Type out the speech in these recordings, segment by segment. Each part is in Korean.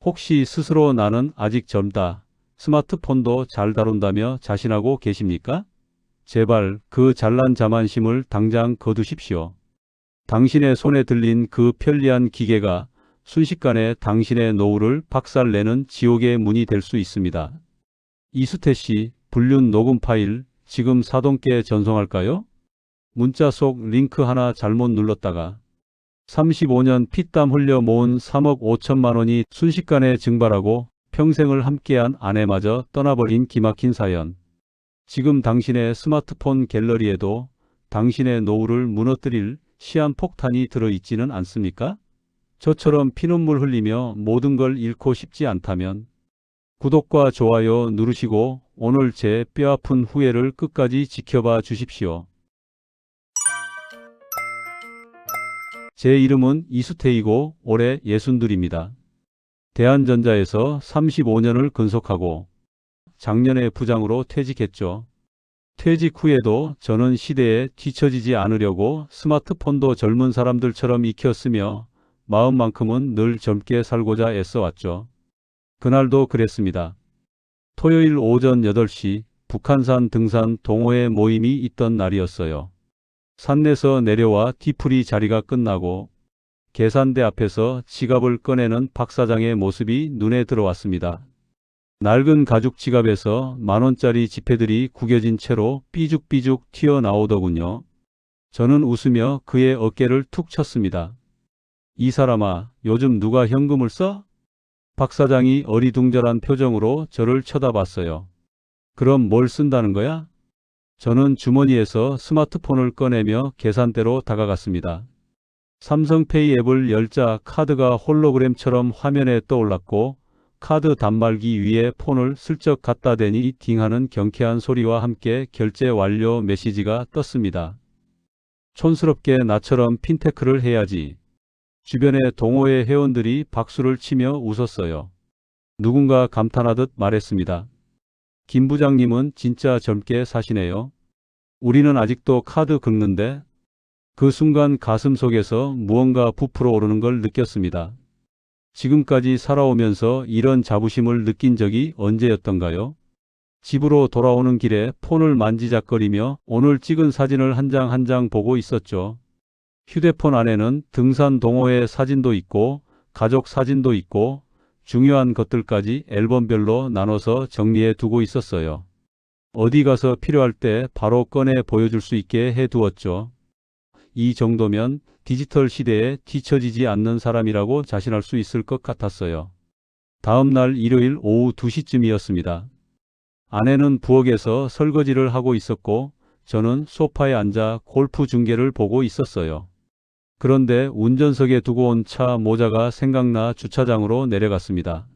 혹시 스스로 나는 아직 젊다, 스마트폰도 잘 다룬다며 자신하고 계십니까? 제발 그 잘난 자만심을 당장 거두십시오. 당신의 손에 들린 그 편리한 기계가 순식간에 당신의 노후를 박살내는 지옥의 문이 될 수 있습니다. 이수태 씨, 불륜 녹음 파일 지금 사돈께 전송할까요? 문자 속 링크 하나 잘못 눌렀다가 35년 피땀 흘려 모은 3억 5천만 원이 순식간에 증발하고 평생을 함께한 아내마저 떠나버린 기막힌 사연. 지금 당신의 스마트폰 갤러리에도 당신의 노후를 무너뜨릴 시한폭탄이 들어있지는 않습니까? 저처럼 피눈물 흘리며 모든 걸 잃고 싶지 않다면 구독과 좋아요 누르시고 오늘 제 뼈아픈 후회를 끝까지 지켜봐 주십시오. 제 이름은 이수태이고 올해 62입니다. 대한전자에서 35년을 근속하고 작년에 부장으로 퇴직했죠. 퇴직 후에도 저는 시대에 뒤처지지 않으려고 스마트폰도 젊은 사람들처럼 익혔으며 마음만큼은 늘 젊게 살고자 애써왔죠. 그날도 그랬습니다. 토요일 오전 8시 북한산 등산 동호회 모임이 있던 날이었어요. 산에서 내려와 뒤풀이 자리가 끝나고 계산대 앞에서 지갑을 꺼내는 박 사장의 모습이 눈에 들어왔습니다. 낡은 가죽 지갑에서 만원짜리 지폐들이 구겨진 채로 삐죽삐죽 튀어나오더군요. 저는 웃으며 그의 어깨를 툭 쳤습니다. 이 사람아, 요즘 누가 현금을 써? 박 사장이 어리둥절한 표정으로 저를 쳐다봤어요. 그럼 뭘 쓴다는 거야? 저는 주머니에서 스마트폰을 꺼내며 계산대로 다가갔습니다. 삼성페이 앱을 열자 카드가 홀로그램처럼 화면에 떠올랐고 카드 단말기 위에 폰을 슬쩍 갖다 대니 딩하는 경쾌한 소리와 함께 결제 완료 메시지가 떴습니다. 촌스럽게 나처럼 핀테크를 해야지. 주변의 동호회 회원들이 박수를 치며 웃었어요. 누군가 감탄하듯 말했습니다. 김 부장님은 진짜 젊게 사시네요. 우리는 아직도 카드 긁는데. 그 순간 가슴 속에서 무언가 부풀어 오르는 걸 느꼈습니다. 지금까지 살아오면서 이런 자부심을 느낀 적이 언제였던가요? 집으로 돌아오는 길에 폰을 만지작거리며 오늘 찍은 사진을 한 장 한 장 보고 있었죠. 휴대폰 안에는 등산 동호회 사진도 있고 가족 사진도 있고 중요한 것들까지 앨범별로 나눠서 정리해 두고 있었어요. 어디 가서 필요할 때 바로 꺼내 보여줄 수 있게 해두었죠. 이 정도면 디지털 시대에 뒤처지지 않는 사람이라고 자신할 수 있을 것 같았어요. 다음 날 일요일 오후 2시쯤이었습니다. 아내는 부엌에서 설거지를 하고 있었고 저는 소파에 앉아 골프 중계를 보고 있었어요. 그런데 운전석에 두고 온 차 모자가 생각나 주차장으로 내려갔습니다.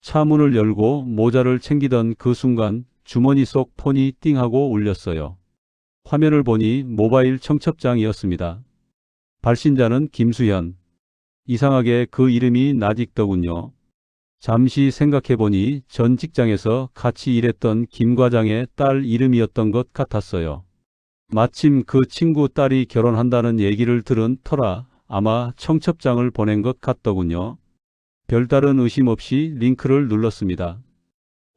차 문을 열고 모자를 챙기던 그 순간 주머니 속 폰이 띵하고 울렸어요. 화면을 보니 모바일 청첩장이었습니다. 발신자는 김수현. 이상하게 그 이름이 낯익더군요. 잠시 생각해보니 전 직장에서 같이 일했던 김 과장의 딸 이름이었던 것 같았어요. 마침 그 친구 딸이 결혼한다는 얘기를 들은 터라 아마 청첩장을 보낸 것 같더군요. 별다른 의심 없이 링크를 눌렀습니다.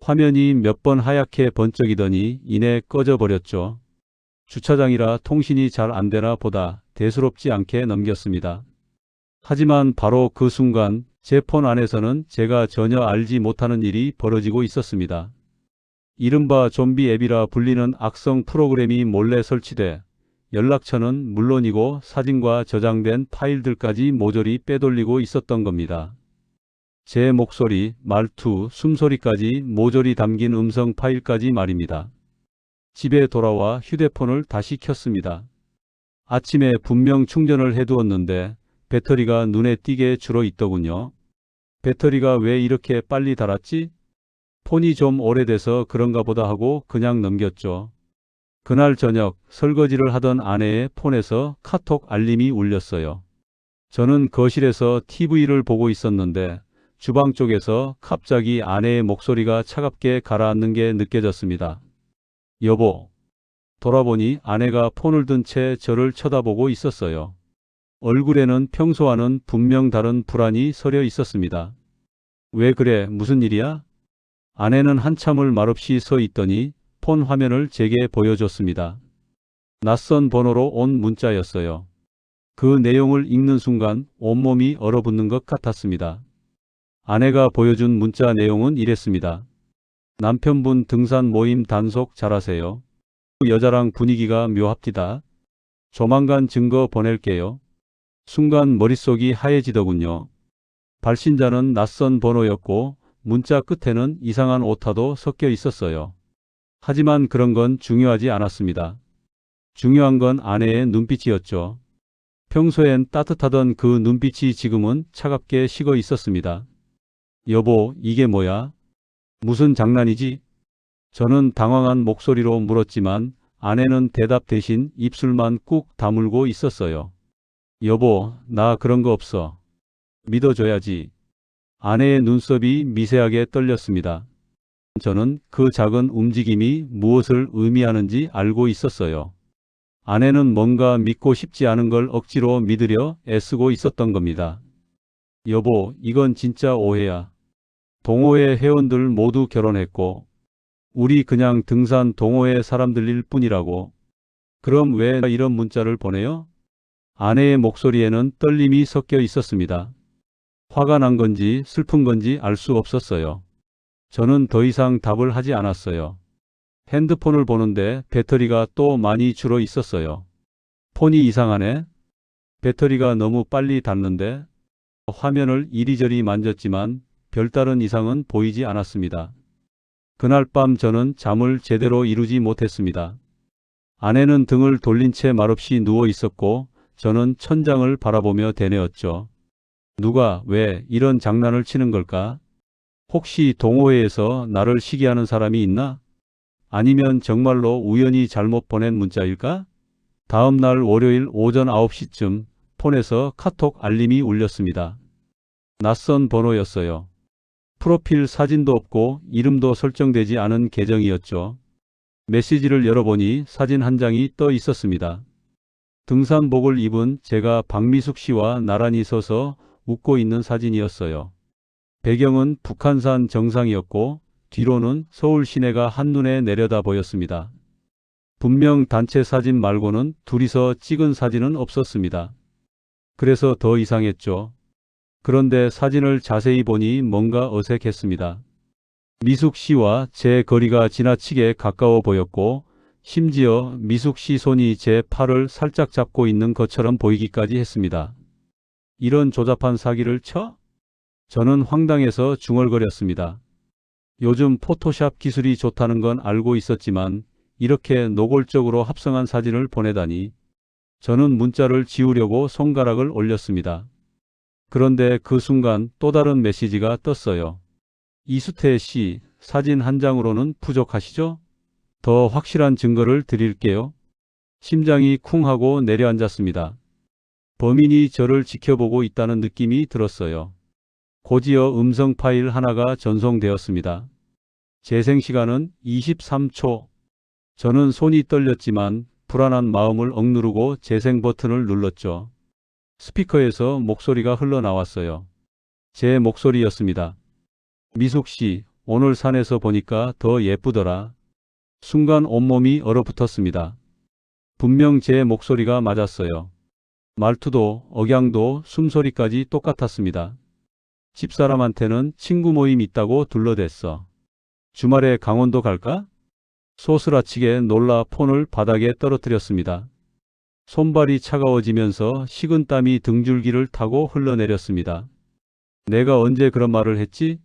화면이 몇 번 하얗게 번쩍이더니 이내 꺼져버렸죠. 주차장이라 통신이 잘 안되나 보다 대수롭지 않게 넘겼습니다. 하지만 바로 그 순간 제 폰 안에서는 제가 전혀 알지 못하는 일이 벌어지고 있었습니다. 이른바 좀비 앱이라 불리는 악성 프로그램이 몰래 설치돼 연락처는 물론이고 사진과 저장된 파일들까지 모조리 빼돌리고 있었던 겁니다. 제 목소리, 말투, 숨소리까지 모조리 담긴 음성 파일까지 말입니다. 집에 돌아와 휴대폰을 다시 켰습니다. 아침에 분명 충전을 해두었는데 배터리가 눈에 띄게 줄어 있더군요. 배터리가 왜 이렇게 빨리 닳았지? 폰이 좀 오래돼서 그런가 보다 하고 그냥 넘겼죠. 그날 저녁 설거지를 하던 아내의 폰에서 카톡 알림이 울렸어요. 저는 거실에서 TV를 보고 있었는데 주방 쪽에서 갑자기 아내의 목소리가 차갑게 가라앉는 게 느껴졌습니다. 여보. 돌아보니 아내가 폰을 든 채 저를 쳐다보고 있었어요. 얼굴에는 평소와는 분명 다른 불안이 서려 있었습니다. 왜 그래? 무슨 일이야? 아내는 한참을 말없이 서 있더니 폰 화면을 제게 보여줬습니다. 낯선 번호로 온 문자였어요. 그 내용을 읽는 순간 온몸이 얼어붙는 것 같았습니다. 아내가 보여준 문자 내용은 이랬습니다. 남편분 등산 모임 단속 잘하세요. 여자랑 분위기가 묘합디다. 조만간 증거 보낼게요. 순간 머릿속이 하얘지더군요. 발신자는 낯선 번호였고 문자 끝에는 이상한 오타도 섞여 있었어요. 하지만 그런 건 중요하지 않았습니다. 중요한 건 아내의 눈빛이었죠. 평소엔 따뜻하던 그 눈빛이 지금은 차갑게 식어 있었습니다. 여보, 이게 뭐야? 무슨 장난이지? 저는 당황한 목소리로 물었지만 아내는 대답 대신 입술만 꾹 다물고 있었어요. 여보, 나 그런 거 없어. 믿어줘야지. 아내의 눈썹이 미세하게 떨렸습니다. 저는 그 작은 움직임이 무엇을 의미하는지 알고 있었어요. 아내는 뭔가 믿고 싶지 않은 걸 억지로 믿으려 애쓰고 있었던 겁니다. 여보, 이건 진짜 오해야. 동호회 회원들 모두 결혼했고 우리 그냥 등산 동호회 사람들일 뿐이라고. 그럼 왜 이런 문자를 보내요? 아내의 목소리에는 떨림이 섞여 있었습니다. 화가 난 건지 슬픈 건지 알 수 없었어요. 저는 더 이상 답을 하지 않았어요. 핸드폰을 보는데 배터리가 또 많이 줄어 있었어요. 폰이 이상하네. 배터리가 너무 빨리 닳는데. 화면을 이리저리 만졌지만 별다른 이상은 보이지 않았습니다. 그날 밤 저는 잠을 제대로 이루지 못했습니다. 아내는 등을 돌린 채 말없이 누워 있었고 저는 천장을 바라보며 되뇌었죠. 누가 왜 이런 장난을 치는 걸까? 혹시 동호회에서 나를 시기하는 사람이 있나? 아니면 정말로 우연히 잘못 보낸 문자일까? 다음 날 월요일 오전 9시쯤 폰에서 카톡 알림이 울렸습니다. 낯선 번호였어요. 프로필 사진도 없고 이름도 설정되지 않은 계정이었죠. 메시지를 열어보니 사진 한 장이 떠 있었습니다. 등산복을 입은 제가 박미숙 씨와 나란히 서서 웃고 있는 사진이었어요. 배경은 북한산 정상이었고 뒤로는 서울 시내가 한눈에 내려다 보였습니다. 분명 단체 사진 말고는 둘이서 찍은 사진은 없었습니다. 그래서 더 이상했죠. 그런데 사진을 자세히 보니 뭔가 어색했습니다. 미숙 씨와 제 거리가 지나치게 가까워 보였고 심지어 미숙 씨 손이 제 팔을 살짝 잡고 있는 것처럼 보이기까지 했습니다. 이런 조잡한 사기를 쳐? 저는 황당해서 중얼거렸습니다. 요즘 포토샵 기술이 좋다는 건 알고 있었지만 이렇게 노골적으로 합성한 사진을 보내다니. 저는 문자를 지우려고 손가락을 올렸습니다. 그런데 그 순간 또 다른 메시지가 떴어요. 이수태 씨, 사진 한 장으로는 부족하시죠? 더 확실한 증거를 드릴게요. 심장이 쿵 하고 내려앉았습니다. 범인이 저를 지켜보고 있다는 느낌이 들었어요. 곧이어 음성 파일 하나가 전송되었습니다. 재생 시간은 23초. 저는 손이 떨렸지만 불안한 마음을 억누르고 재생 버튼을 눌렀죠. 스피커에서 목소리가 흘러나왔어요. 제 목소리였습니다. 미숙 씨, 오늘 산에서 보니까 더 예쁘더라. 순간 온몸이 얼어붙었습니다. 분명 제 목소리가 맞았어요. 말투도 억양도 숨소리까지 똑같았습니다. 집사람한테는 친구 모임 있다고 둘러댔어. 주말에 강원도 갈까? 소스라치게 놀라 폰을 바닥에 떨어뜨렸습니다. 손발이 차가워지면서 식은땀이 등줄기를 타고 흘러내렸습니다. 내가 언제 그런 말을 했지?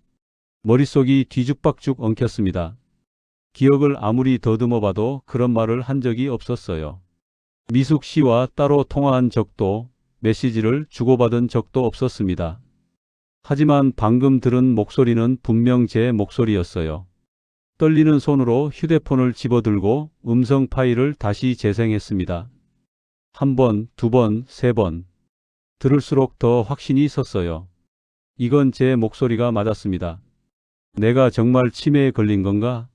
머릿속이 뒤죽박죽 엉켰습니다. 기억을 아무리 더듬어 봐도 그런 말을 한 적이 없었어요. 미숙 씨와 따로 통화한 적도, 메시지를 주고받은 적도 없었습니다. 하지만 방금 들은 목소리는 분명 제 목소리였어요. 떨리는 손으로 휴대폰을 집어들고 음성 파일을 다시 재생했습니다. 한 번, 두 번, 세 번. 들을수록 더 확신이 섰어요. 이건 제 목소리가 맞았습니다. 내가 정말 치매에 걸린 건가?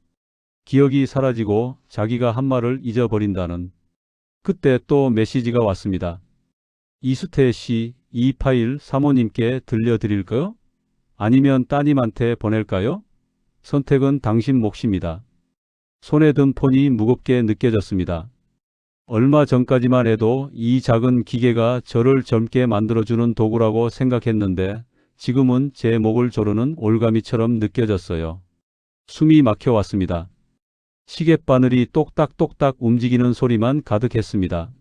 기억이 사라지고 자기가 한 말을 잊어버린다는. 그때 또 메시지가 왔습니다. 이수태 씨, 이 파일 사모님께 들려드릴까요? 아니면 따님한테 보낼까요? 선택은 당신 몫입니다. 손에 든 폰이 무겁게 느껴졌습니다. 얼마 전까지만 해도 이 작은 기계가 저를 젊게 만들어주는 도구라고 생각했는데 지금은 제 목을 조르는 올가미처럼 느껴졌어요. 숨이 막혀왔습니다. 시계바늘이 똑딱똑딱 움직이는 소리만 가득했습니다.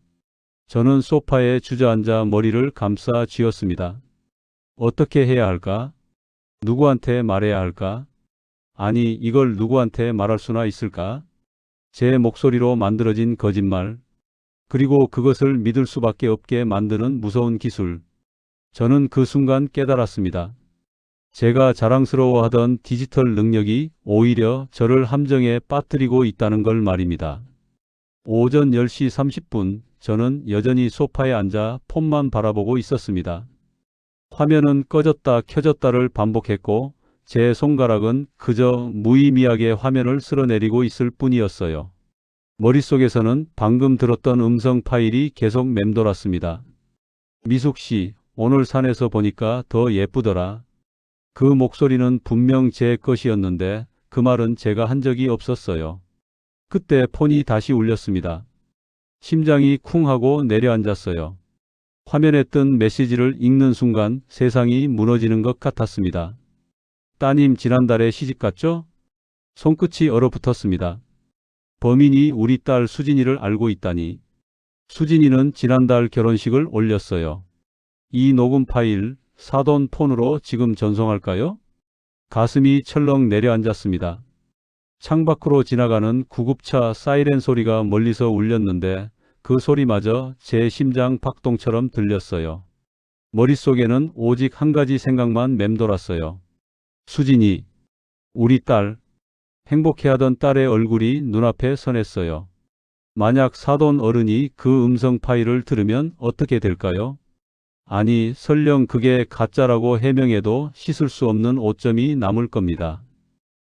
저는 소파에 주저앉아 머리를 감싸 쥐었습니다. 어떻게 해야 할까? 누구한테 말해야 할까? 아니, 이걸 누구한테 말할 수나 있을까? 제 목소리로 만들어진 거짓말, 그리고 그것을 믿을 수밖에 없게 만드는 무서운 기술. 저는 그 순간 깨달았습니다. 제가 자랑스러워하던 디지털 능력이 오히려 저를 함정에 빠뜨리고 있다는 걸 말입니다. 오전 10시 30분, 저는 여전히 소파에 앉아 폰만 바라보고 있었습니다. 화면은 꺼졌다 켜졌다를 반복했고 제 손가락은 그저 무의미하게 화면을 쓸어내리고 있을 뿐이었어요. 머릿속에서는 방금 들었던 음성 파일이 계속 맴돌았습니다. 미숙 씨, 오늘 산에서 보니까 더 예쁘더라. 그 목소리는 분명 제 것이었는데 그 말은 제가 한 적이 없었어요. 그때 폰이 다시 울렸습니다. 심장이 쿵 하고 내려앉았어요. 화면에 뜬 메시지를 읽는 순간 세상이 무너지는 것 같았습니다. 따님 지난달에 시집갔죠? 손끝이 얼어붙었습니다. 범인이 우리 딸 수진이를 알고 있다니. 수진이는 지난달 결혼식을 올렸어요. 이 녹음 파일, 사돈 폰으로 지금 전송할까요? 가슴이 철렁 내려앉았습니다. 창밖으로 지나가는 구급차 사이렌 소리가 멀리서 울렸는데 그 소리마저 제 심장 박동처럼 들렸어요. 머릿속에는 오직 한 가지 생각만 맴돌았어요. 수진이, 우리 딸. 행복해하던 딸의 얼굴이 눈앞에 선했어요. 만약 사돈 어른이 그 음성 파일을 들으면 어떻게 될까요? 아니, 설령 그게 가짜라고 해명해도 씻을 수 없는 오점이 남을 겁니다.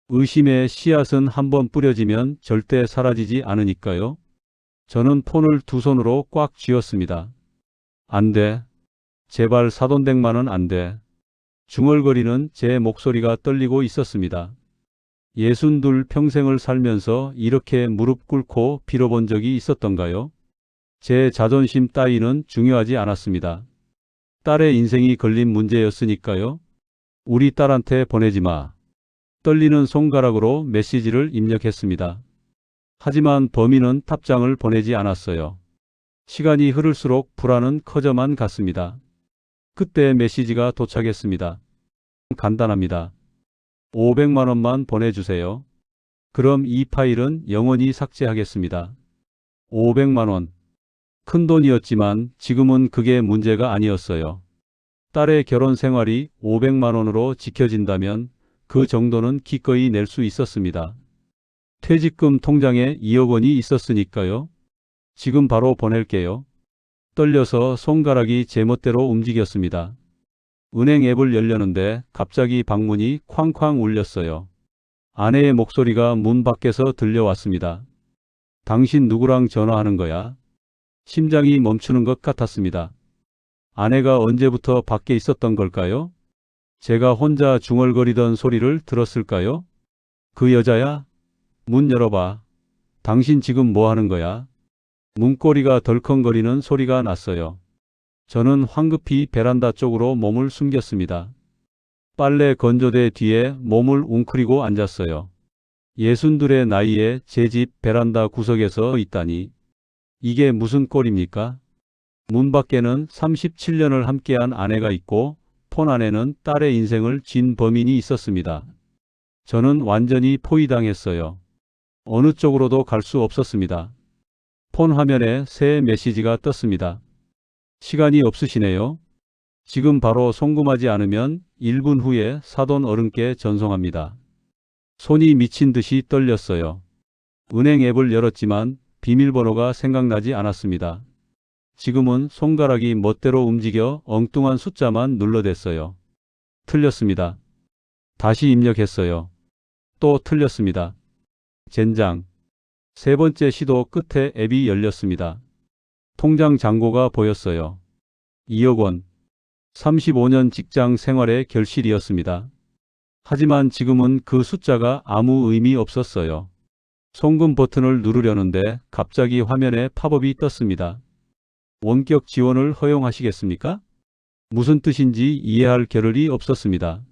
의심의 씨앗은 한번 뿌려지면 절대 사라지지 않으니까요. 저는 폰을 두 손으로 꽉 쥐었습니다. 안 돼. 제발 사돈 100만 원 안 돼. 중얼거리는 제 목소리가 떨리고 있었습니다. 62 평생을 살면서 이렇게 무릎 꿇고 빌어본 적이 있었던가요? 제 자존심 따위는 중요하지 않았습니다. 딸의 인생이 걸린 문제였으니까요. 우리 딸한테 보내지 마. 떨리는 손가락으로 메시지를 입력했습니다. 하지만 범인은 답장을 보내지 않았어요. 시간이 흐를수록 불안은 커져만 갔습니다. 그때 메시지가 도착했습니다. 간단합니다. 500만 원만 보내주세요. 그럼 이 파일은 영원히 삭제하겠습니다. 500만 원. 큰 돈이었지만 지금은 그게 문제가 아니었어요. 딸의 결혼 생활이 500만 원으로 지켜진다면 그 정도는 기꺼이 낼 수 있었습니다. 퇴직금 통장에 2억 원이 있었으니까요. 지금 바로 보낼게요. 떨려서 손가락이 제멋대로 움직였습니다. 은행 앱을 열려는데 갑자기 방문이 쾅쾅 울렸어요. 아내의 목소리가 문 밖에서 들려왔습니다. 당신 누구랑 전화하는 거야? 심장이 멈추는 것 같았습니다. 아내가 언제부터 밖에 있었던 걸까요? 제가 혼자 중얼거리던 소리를 들었을까요? 그 여자야? 문 열어봐. 당신 지금 뭐 하는 거야? 문고리가 덜컹거리는 소리가 났어요. 저는 황급히 베란다 쪽으로 몸을 숨겼습니다. 빨래 건조대 뒤에 몸을 웅크리고 앉았어요. 62의 나이에 제 집 베란다 구석에서 있다니. 이게 무슨 꼴입니까? 문 밖에는 37년을 함께한 아내가 있고 폰 안에는 딸의 인생을 쥔 범인이 있었습니다. 저는 완전히 포위당했어요. 어느 쪽으로도 갈 수 없었습니다. 폰 화면에 새 메시지가 떴습니다. 시간이 없으시네요. 지금 바로 송금하지 않으면 1분 후에 사돈 어른께 전송합니다. 손이 미친 듯이 떨렸어요. 은행 앱을 열었지만 비밀번호가 생각나지 않았습니다. 지금은 손가락이 멋대로 움직여 엉뚱한 숫자만 눌러댔어요. 틀렸습니다. 다시 입력했어요. 또 틀렸습니다. 젠장. 세 번째 시도 끝에 앱이 열렸습니다. 통장 잔고가 보였어요. 2억 원. 35년 직장 생활의 결실이었습니다. 하지만 지금은 그 숫자가 아무 의미 없었어요. 송금 버튼을 누르려는데 갑자기 화면에 팝업이 떴습니다. 원격 지원을 허용하시겠습니까? 무슨 뜻인지 이해할 겨를이 없었습니다.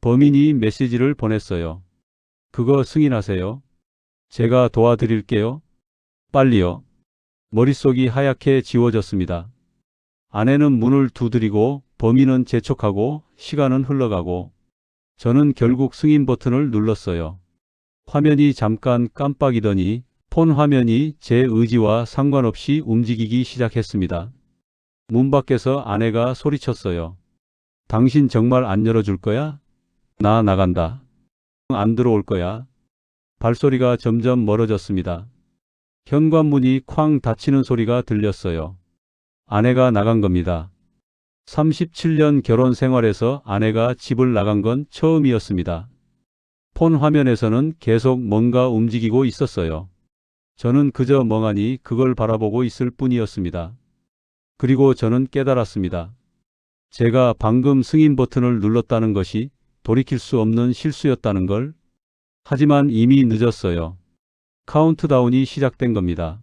범인이 메시지를 보냈어요. 그거 승인하세요. 제가 도와드릴게요. 빨리요. 머릿속이 하얗게 지워졌습니다. 아내는 문을 두드리고 범인은 재촉하고 시간은 흘러가고 저는 결국 승인 버튼을 눌렀어요. 화면이 잠깐 깜빡이더니 폰 화면이 제 의지와 상관없이 움직이기 시작했습니다. 문 밖에서 아내가 소리쳤어요. 당신 정말 안 열어줄 거야? 나 나간다. 안 들어올 거야. 발소리가 점점 멀어졌습니다. 현관문이 쾅 닫히는 소리가 들렸어요. 아내가 나간 겁니다. 37년 결혼 생활에서 아내가 집을 나간 건 처음이었습니다. 폰 화면에서는 계속 뭔가 움직이고 있었어요. 저는 그저 멍하니 그걸 바라보고 있을 뿐이었습니다. 그리고 저는 깨달았습니다. 제가 방금 승인 버튼을 눌렀다는 것이 돌이킬 수 없는 실수였다는 걸. 하지만 이미 늦었어요. 카운트다운이 시작된 겁니다.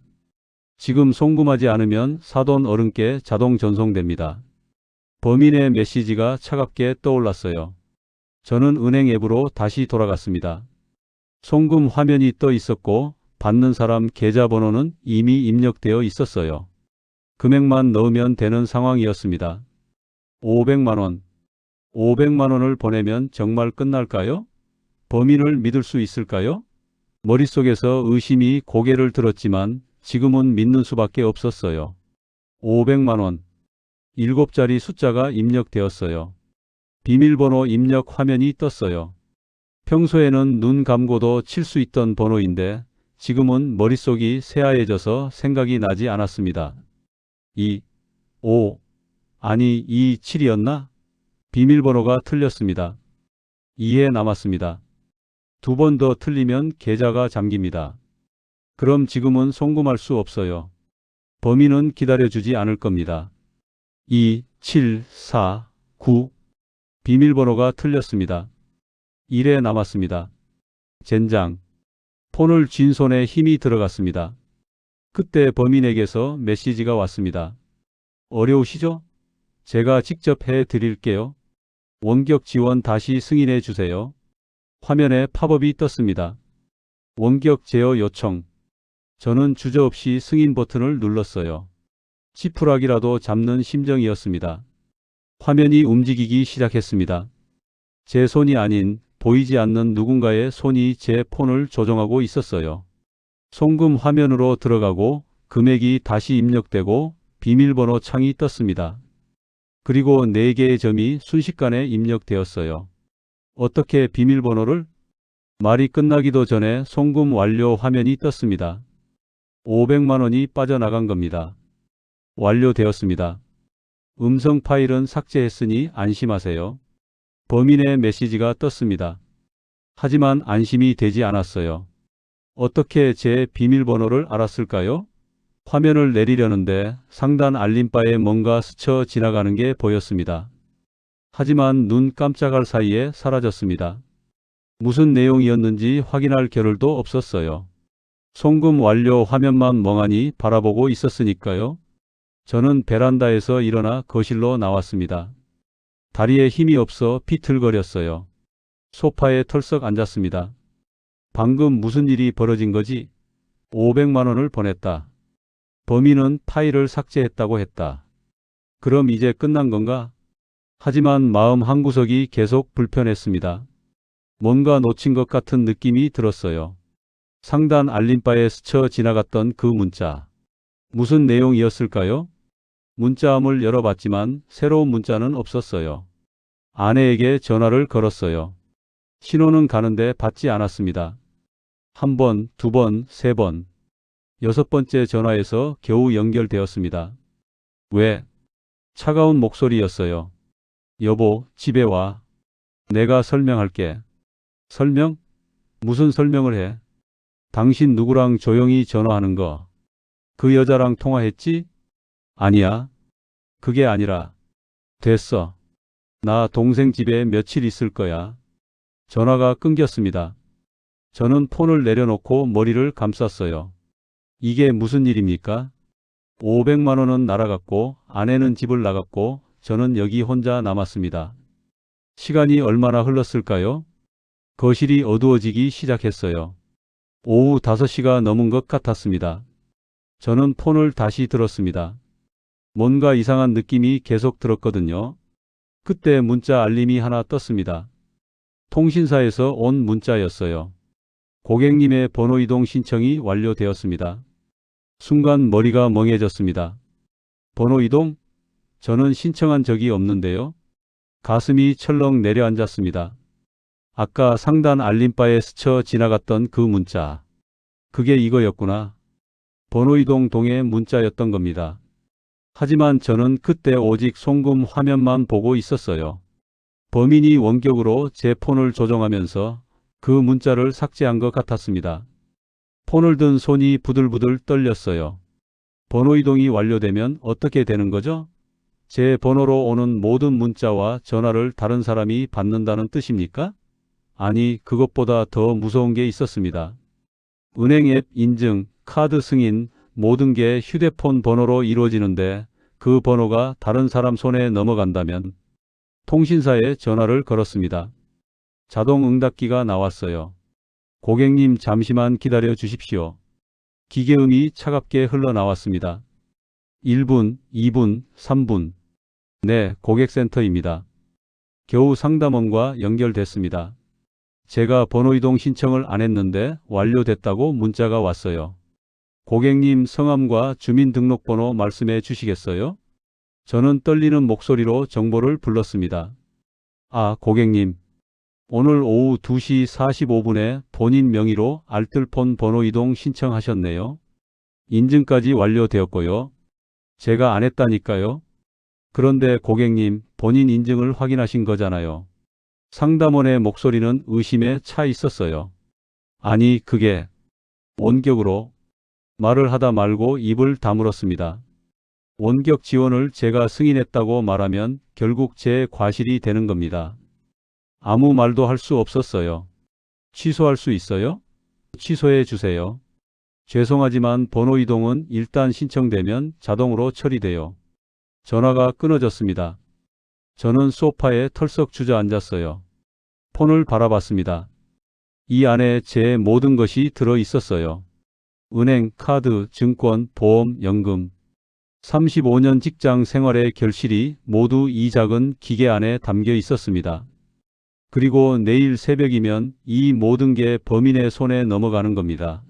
지금 송금하지 않으면 사돈 어른께 자동 전송됩니다. 범인의 메시지가 차갑게 떠올랐어요. 저는 은행 앱으로 다시 돌아갔습니다. 송금 화면이 떠 있었고 받는 사람 계좌번호는 이미 입력되어 있었어요. 금액만 넣으면 되는 상황이었습니다. 500만 원. 500만 원을 보내면 정말 끝날까요? 범인을 믿을 수 있을까요? 머릿속에서 의심이 고개를 들었지만 지금은 믿는 수밖에 없었어요. 500만 원. 7자리 숫자가 입력되었어요. 비밀번호 입력 화면이 떴어요. 평소에는 눈 감고도 칠 수 있던 번호인데 지금은 머릿속이 새하얘져서 생각이 나지 않았습니다. 2, 5, 아니 2, 7이었나? 비밀번호가 틀렸습니다. 2에 남았습니다. 2번 더 틀리면 계좌가 잠깁니다. 그럼 지금은 송금할 수 없어요. 범인은 기다려주지 않을 겁니다. 2, 7, 4, 9. 비밀번호가 틀렸습니다. 1에 남았습니다. 젠장. 폰을 쥔 손에 힘이 들어갔습니다. 그때 범인에게서 메시지가 왔습니다. 어려우시죠? 제가 직접 해 드릴게요. 원격 지원 다시 승인해 주세요. 화면에 팝업이 떴습니다. 원격 제어 요청. 저는 주저없이 승인 버튼을 눌렀어요. 지푸라기라도 잡는 심정이었습니다. 화면이 움직이기 시작했습니다. 제 손이 아닌 보이지 않는 누군가의 손이 제 폰을 조종하고 있었어요. 송금 화면으로 들어가고 금액이 다시 입력되고 비밀번호 창이 떴습니다. 그리고 4개의 점이 순식간에 입력되었어요. 어떻게 비밀번호를? 말이 끝나기도 전에 송금 완료 화면이 떴습니다. 500만 원이 빠져나간 겁니다. 완료되었습니다. 음성 파일은 삭제했으니 안심하세요. 범인의 메시지가 떴습니다. 하지만 안심이 되지 않았어요. 어떻게 제 비밀번호를 알았을까요? 화면을 내리려는데 상단 알림바에 뭔가 스쳐 지나가는 게 보였습니다. 하지만 눈 깜짝할 사이에 사라졌습니다. 무슨 내용이었는지 확인할 겨를도 없었어요. 송금 완료 화면만 멍하니 바라보고 있었으니까요. 저는 베란다에서 일어나 거실로 나왔습니다. 다리에 힘이 없어 비틀거렸어요. 소파에 털썩 앉았습니다. 방금 무슨 일이 벌어진 거지? 500만 원을 보냈다. 범인은 파일을 삭제했다고 했다. 그럼 이제 끝난 건가? 하지만 마음 한구석이 계속 불편했습니다. 뭔가 놓친 것 같은 느낌이 들었어요. 상단 알림바에 스쳐 지나갔던 그 문자. 무슨 내용이었을까요? 문자함을 열어봤지만 새로운 문자는 없었어요. 아내에게 전화를 걸었어요. 신호는 가는데 받지 않았습니다. 1번, 2번, 3번. 6번째 전화에서 겨우 연결되었습니다. 왜? 차가운 목소리였어요. 여보, 집에 와. 내가 설명할게. 설명? 무슨 설명을 해? 당신 누구랑 조용히 전화하는 거. 그 여자랑 통화했지? 아니야. 그게 아니라 됐어. 나 동생 집에 며칠 있을 거야. 전화가 끊겼습니다. 저는 폰을 내려놓고 머리를 감쌌어요. 이게 무슨 일입니까? 500만 원은 날아갔고 아내는 집을 나갔고 저는 여기 혼자 남았습니다. 시간이 얼마나 흘렀을까요? 거실이 어두워지기 시작했어요. 오후 5시가 넘은 것 같았습니다. 저는 폰을 다시 들었습니다. 뭔가 이상한 느낌이 계속 들었거든요. 그때 문자 알림이 하나 떴습니다. 통신사에서 온 문자였어요. 고객님의 번호 이동 신청이 완료되었습니다. 순간 머리가 멍해졌습니다. 번호 이동? 저는 신청한 적이 없는데요. 가슴이 철렁 내려앉았습니다. 아까 상단 알림바에 스쳐 지나갔던 그 문자. 그게 이거였구나. 번호 이동 동의 문자였던 겁니다. 하지만 저는 그때 오직 송금 화면만 보고 있었어요. 범인이 원격으로 제 폰을 조종하면서 그 문자를 삭제한 것 같았습니다. 폰을 든 손이 부들부들 떨렸어요. 번호 이동이 완료되면 어떻게 되는 거죠? 제 번호로 오는 모든 문자와 전화를 다른 사람이 받는다는 뜻입니까? 아니, 그것보다 더 무서운 게 있었습니다. 은행 앱 인증, 카드 승인, 모든 게 휴대폰 번호로 이루어지는데 그 번호가 다른 사람 손에 넘어간다면 통신사에 전화를 걸었습니다. 자동 응답기가 나왔어요. 고객님 잠시만 기다려 주십시오. 기계음이 차갑게 흘러나왔습니다. 1분, 2분, 3분. 네, 고객센터입니다. 겨우 상담원과 연결됐습니다. 제가 번호 이동 신청을 안 했는데 완료됐다고 문자가 왔어요. 고객님 성함과 주민등록번호 말씀해 주시겠어요? 저는 떨리는 목소리로 정보를 불렀습니다. 아, 고객님. 오늘 오후 2시 45분에 본인 명의로 알뜰폰 번호 이동 신청하셨네요. 인증까지 완료되었고요. 제가 안 했다니까요. 그런데 고객님, 본인 인증을 확인하신 거잖아요. 상담원의 목소리는 의심에 차 있었어요. 아니, 그게 원격으로 말을 하다 말고 입을 다물었습니다. 원격 지원을 제가 승인했다고 말하면 결국 제 과실이 되는 겁니다. 아무 말도 할 수 없었어요. 취소할 수 있어요? 취소해 주세요. 죄송하지만 번호 이동은 일단 신청되면 자동으로 처리돼요. 전화가 끊어졌습니다. 저는 소파에 털썩 주저앉았어요. 폰을 바라봤습니다. 이 안에 제 모든 것이 들어 있었어요. 은행, 카드, 증권, 보험, 연금. 35년 직장 생활의 결실이 모두 이 작은 기계 안에 담겨 있었습니다. 그리고 내일 새벽이면 이 모든 게 범인의 손에 넘어가는 겁니다.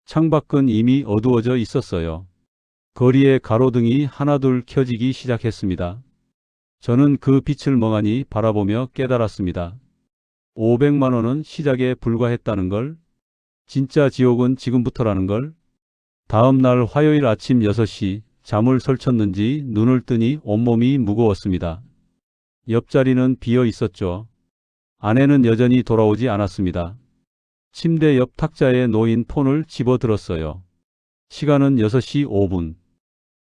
창밖은 이미 어두워져 있었어요. 거리의 가로등이 하나둘 켜지기 시작했습니다. 저는 그 빛을 멍하니 바라보며 깨달았습니다. 500만 원은 시작에 불과했다는 걸, 진짜 지옥은 지금부터라는 걸. 다음 날 화요일 아침 6시 잠을 설쳤는지 눈을 뜨니 온몸이 무거웠습니다. 옆자리는 비어 있었죠. 아내는 여전히 돌아오지 않았습니다. 침대 옆 탁자에 놓인 폰을 집어들었어요. 시간은 6시 5분.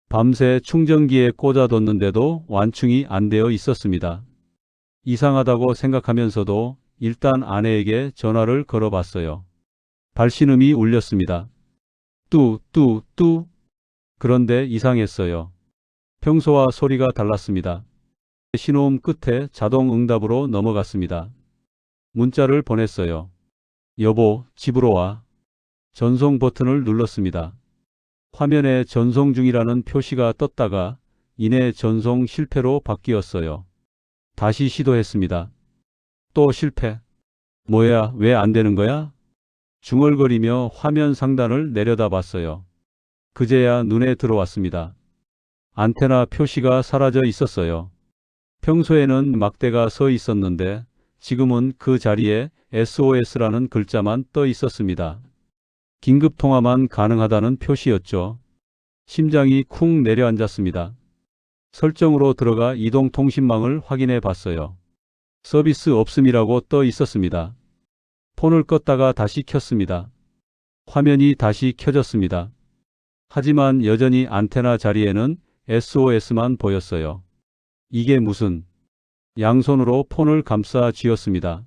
밤새 충전기에 꽂아뒀는데도 완충이 안 되어 있었습니다. 이상하다고 생각하면서도 일단 아내에게 전화를 걸어봤어요. 발신음이 울렸습니다. 뚜. 그런데 이상했어요. 평소와 소리가 달랐습니다. 신호음 끝에 자동 응답으로 넘어갔습니다. 문자를 보냈어요. 여보, 집으로 와. 전송 버튼을 눌렀습니다. 화면에 전송 중이라는 표시가 떴다가 이내 전송 실패로 바뀌었어요. 다시 시도했습니다. 또 실패. 뭐야, 왜 안 되는 거야? 중얼거리며 화면 상단을 내려다봤어요. 그제야 눈에 들어왔습니다. 안테나 표시가 사라져 있었어요. 평소에는 막대가 서 있었는데 지금은 그 자리에 SOS라는 글자만 떠 있었습니다. 긴급 통화만 가능하다는 표시였죠. 심장이 쿵 내려앉았습니다. 설정으로 들어가 이동통신망을 확인해 봤어요. 서비스 없음이라고 떠 있었습니다. 폰을 껐다가 다시 켰습니다. 화면이 다시 켜졌습니다. 하지만 여전히 안테나 자리에는 SOS만 보였어요. 이게 무슨? 양손으로 폰을 감싸 쥐었습니다.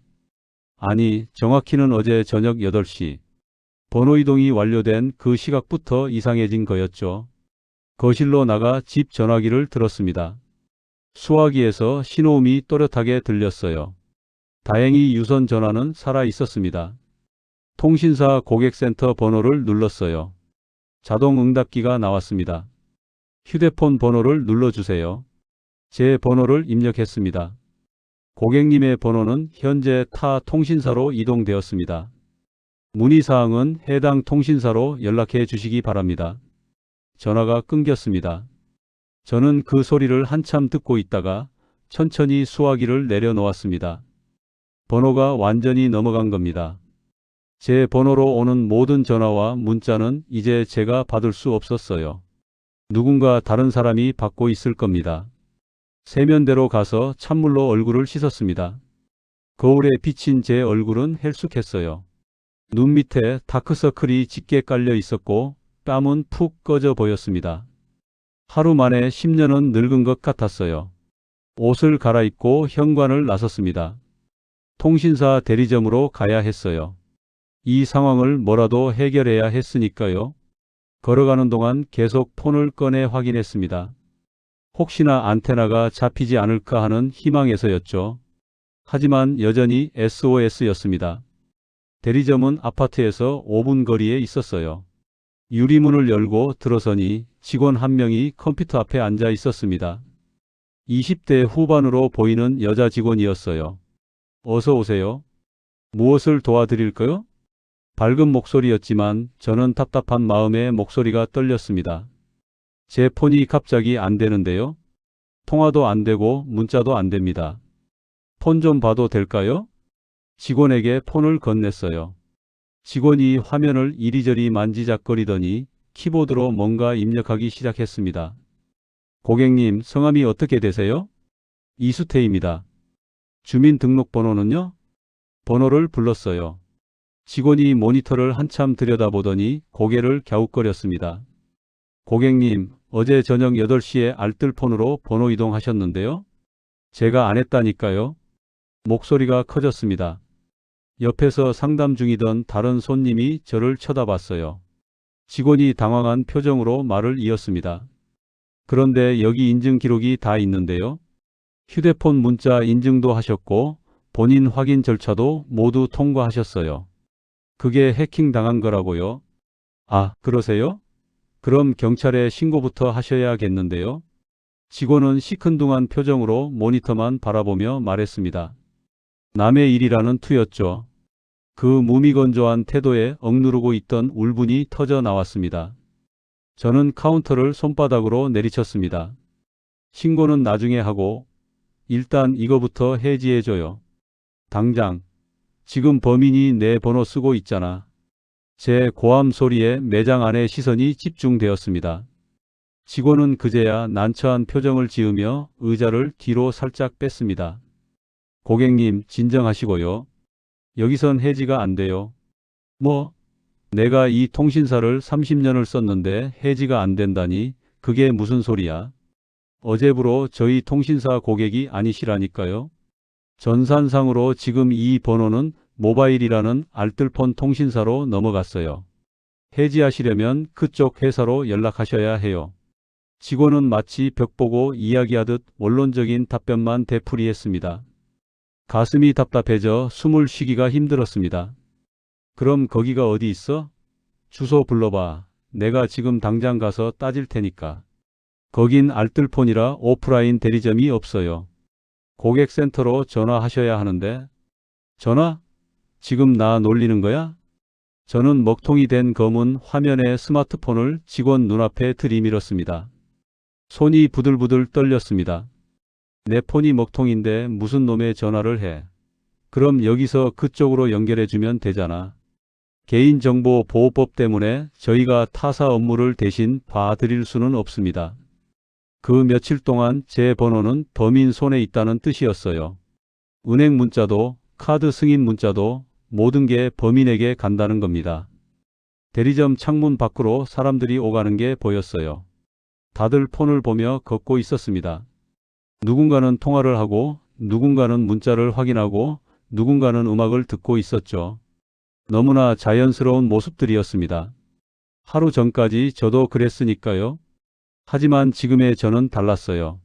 아니, 정확히는 어제 저녁 8시. 번호 이동이 완료된 그 시각부터 이상해진 거였죠. 거실로 나가 집 전화기를 들었습니다. 수화기에서 신호음이 또렷하게 들렸어요. 다행히 유선 전화는 살아 있었습니다. 통신사 고객센터 번호를 눌렀어요. 자동 응답기가 나왔습니다. 휴대폰 번호를 눌러주세요. 제 번호를 입력했습니다. 고객님의 번호는 현재 타 통신사로 이동되었습니다. 문의사항은 해당 통신사로 연락해 주시기 바랍니다. 전화가 끊겼습니다. 저는 그 소리를 한참 듣고 있다가 천천히 수화기를 내려놓았습니다. 번호가 완전히 넘어간 겁니다. 제 번호로 오는 모든 전화와 문자는 이제 제가 받을 수 없었어요. 누군가 다른 사람이 받고 있을 겁니다. 세면대로 가서 찬물로 얼굴을 씻었습니다. 거울에 비친 제 얼굴은 헬쑥했어요. 눈 밑에 다크서클이 짙게 깔려 있었고 뺨은 푹 꺼져 보였습니다. 하루 만에 10년은 늙은 것 같았어요. 옷을 갈아입고 현관을 나섰습니다. 통신사 대리점으로 가야 했어요. 이 상황을 뭐라도 해결해야 했으니까요. 걸어가는 동안 계속 폰을 꺼내 확인했습니다. 혹시나 안테나가 잡히지 않을까 하는 희망에서였죠. 하지만 여전히 SOS였습니다. 대리점은 아파트에서 5분 거리에 있었어요. 유리문을 열고 들어서니 직원 한 명이 컴퓨터 앞에 앉아 있었습니다. 20대 후반으로 보이는 여자 직원이었어요. 어서 오세요. 무엇을 도와드릴까요? 밝은 목소리였지만 저는 답답한 마음에 목소리가 떨렸습니다. 제 폰이 갑자기 안 되는데요. 통화도 안 되고 문자도 안 됩니다. 폰 좀 봐도 될까요? 직원에게 폰을 건넸어요. 직원이 화면을 이리저리 만지작거리더니 키보드로 뭔가 입력하기 시작했습니다. 고객님, 성함이 어떻게 되세요? 이수태입니다. 주민등록번호는요? 번호를 불렀어요. 직원이 모니터를 한참 들여다보더니 고개를 갸웃거렸습니다. 고객님, 어제 저녁 8시에 알뜰폰으로 번호 이동하셨는데요? 제가 안 했다니까요. 목소리가 커졌습니다. 옆에서 상담 중이던 다른 손님이 저를 쳐다봤어요. 직원이 당황한 표정으로 말을 이었습니다. 그런데 여기 인증 기록이 다 있는데요. 휴대폰 문자 인증도 하셨고 본인 확인 절차도 모두 통과하셨어요. 그게 해킹 당한 거라고요? 아, 그러세요? 그럼 경찰에 신고부터 하셔야겠는데요. 직원은 시큰둥한 표정으로 모니터만 바라보며 말했습니다. 남의 일이라는 투였죠. 그 무미건조한 태도에 억누르고 있던 울분이 터져 나왔습니다. 저는 카운터를 손바닥으로 내리쳤습니다. 신고는 나중에 하고 일단 이거부터 해지해줘요. 당장. 지금 범인이 내 번호 쓰고 있잖아. 제 고함 소리에 매장 안의 시선이 집중되었습니다. 직원은 그제야 난처한 표정을 지으며 의자를 뒤로 살짝 뺐습니다. 고객님, 진정하시고요. 여기선 해지가 안 돼요. 뭐? 내가 이 통신사를 30년을 썼는데 해지가 안 된다니 그게 무슨 소리야? 어제부로 저희 통신사 고객이 아니시라니까요. 전산상으로 지금 이 번호는 모바일이라는 알뜰폰 통신사로 넘어갔어요. 해지하시려면 그쪽 회사로 연락하셔야 해요. 직원은 마치 벽 보고 이야기하듯 원론적인 답변만 되풀이했습니다. 가슴이 답답해져 숨을 쉬기가 힘들었습니다. 그럼 거기가 어디 있어? 주소 불러봐. 내가 지금 당장 가서 따질 테니까. 거긴 알뜰폰이라 오프라인 대리점이 없어요. 고객센터로 전화하셔야 하는데. 전화? 지금 나 놀리는 거야? 저는 먹통이 된 검은 화면의 스마트폰을 직원 눈앞에 들이밀었습니다. 손이 부들부들 떨렸습니다. 내 폰이 먹통인데 무슨 놈의 전화를 해. 그럼 여기서 그쪽으로 연결해주면 되잖아. 개인정보보호법 때문에 저희가 타사 업무를 대신 봐드릴 수는 없습니다. 그 며칠 동안 제 번호는 범인 손에 있다는 뜻이었어요. 은행 문자도 카드 승인 문자도 모든 게 범인에게 간다는 겁니다. 대리점 창문 밖으로 사람들이 오가는 게 보였어요. 다들 폰을 보며 걷고 있었습니다. 누군가는 통화를 하고 누군가는 문자를 확인하고 누군가는 음악을 듣고 있었죠. 너무나 자연스러운 모습들이었습니다. 하루 전까지 저도 그랬으니까요. 하지만 지금의 저는 달랐어요.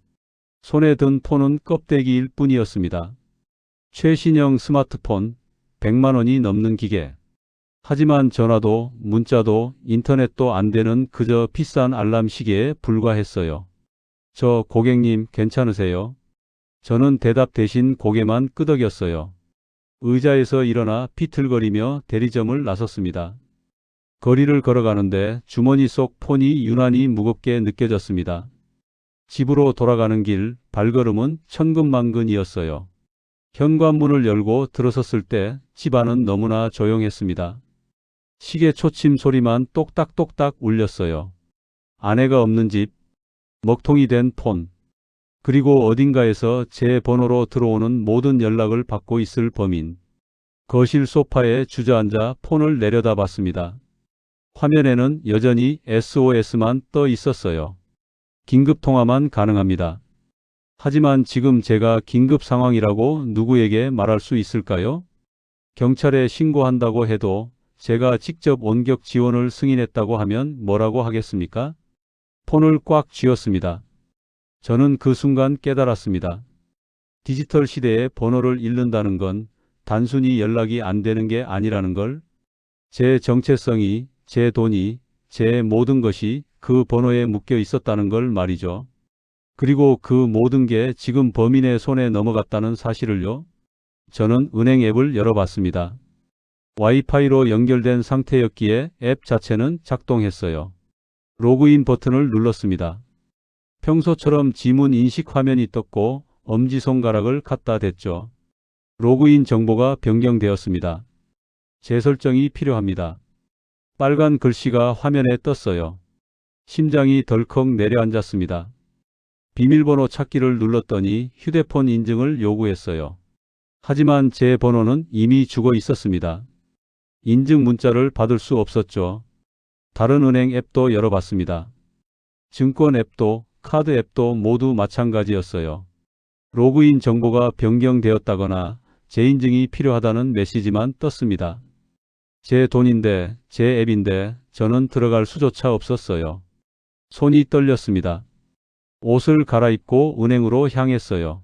손에 든 폰은 껍데기일 뿐이었습니다. 최신형 스마트폰, 100만 원이 넘는 기계. 하지만 전화도 문자도 인터넷도 안 되는 그저 비싼 알람 시계에 불과했어요. 저 고객님 괜찮으세요? 저는 대답 대신 고개만 끄덕였어요. 의자에서 일어나 비틀거리며 대리점을 나섰습니다. 거리를 걸어가는데 주머니 속 폰이 유난히 무겁게 느껴졌습니다. 집으로 돌아가는 길 발걸음은 천근만근이었어요. 현관문을 열고 들어섰을 때 집안은 너무나 조용했습니다. 시계 초침 소리만 똑딱똑딱 울렸어요. 아내가 없는 집, 먹통이 된 폰, 그리고 어딘가에서 제 번호로 들어오는 모든 연락을 받고 있을 범인. 거실 소파에 주저앉아 폰을 내려다봤습니다. 화면에는 여전히 SOS만 떠 있었어요. 긴급 통화만 가능합니다. 하지만 지금 제가 긴급 상황이라고 누구에게 말할 수 있을까요? 경찰에 신고한다고 해도 제가 직접 원격 지원을 승인했다고 하면 뭐라고 하겠습니까? 폰을 꽉 쥐었습니다. 저는 그 순간 깨달았습니다. 디지털 시대에 번호를 잃는다는 건 단순히 연락이 안 되는 게 아니라는 걸, 제 정체성이, 제 돈이, 제 모든 것이 그 번호에 묶여 있었다는 걸 말이죠. 그리고 그 모든 게 지금 범인의 손에 넘어갔다는 사실을요. 저는 은행 앱을 열어봤습니다. 와이파이로 연결된 상태였기에 앱 자체는 작동했어요. 로그인 버튼을 눌렀습니다. 평소처럼 지문 인식 화면이 떴고 엄지손가락을 갖다 댔죠. 로그인 정보가 변경되었습니다. 재설정이 필요합니다. 빨간 글씨가 화면에 떴어요. 심장이 덜컥 내려앉았습니다. 비밀번호 찾기를 눌렀더니 휴대폰 인증을 요구했어요. 하지만 제 번호는 이미 죽어 있었습니다. 인증 문자를 받을 수 없었죠. 다른 은행 앱도 열어봤습니다. 증권 앱도 카드 앱도 모두 마찬가지였어요. 로그인 정보가 변경되었다거나 재인증이 필요하다는 메시지만 떴습니다. 제 돈인데, 제 앱인데 저는 들어갈 수조차 없었어요. 손이 떨렸습니다. 옷을 갈아입고 은행으로 향했어요.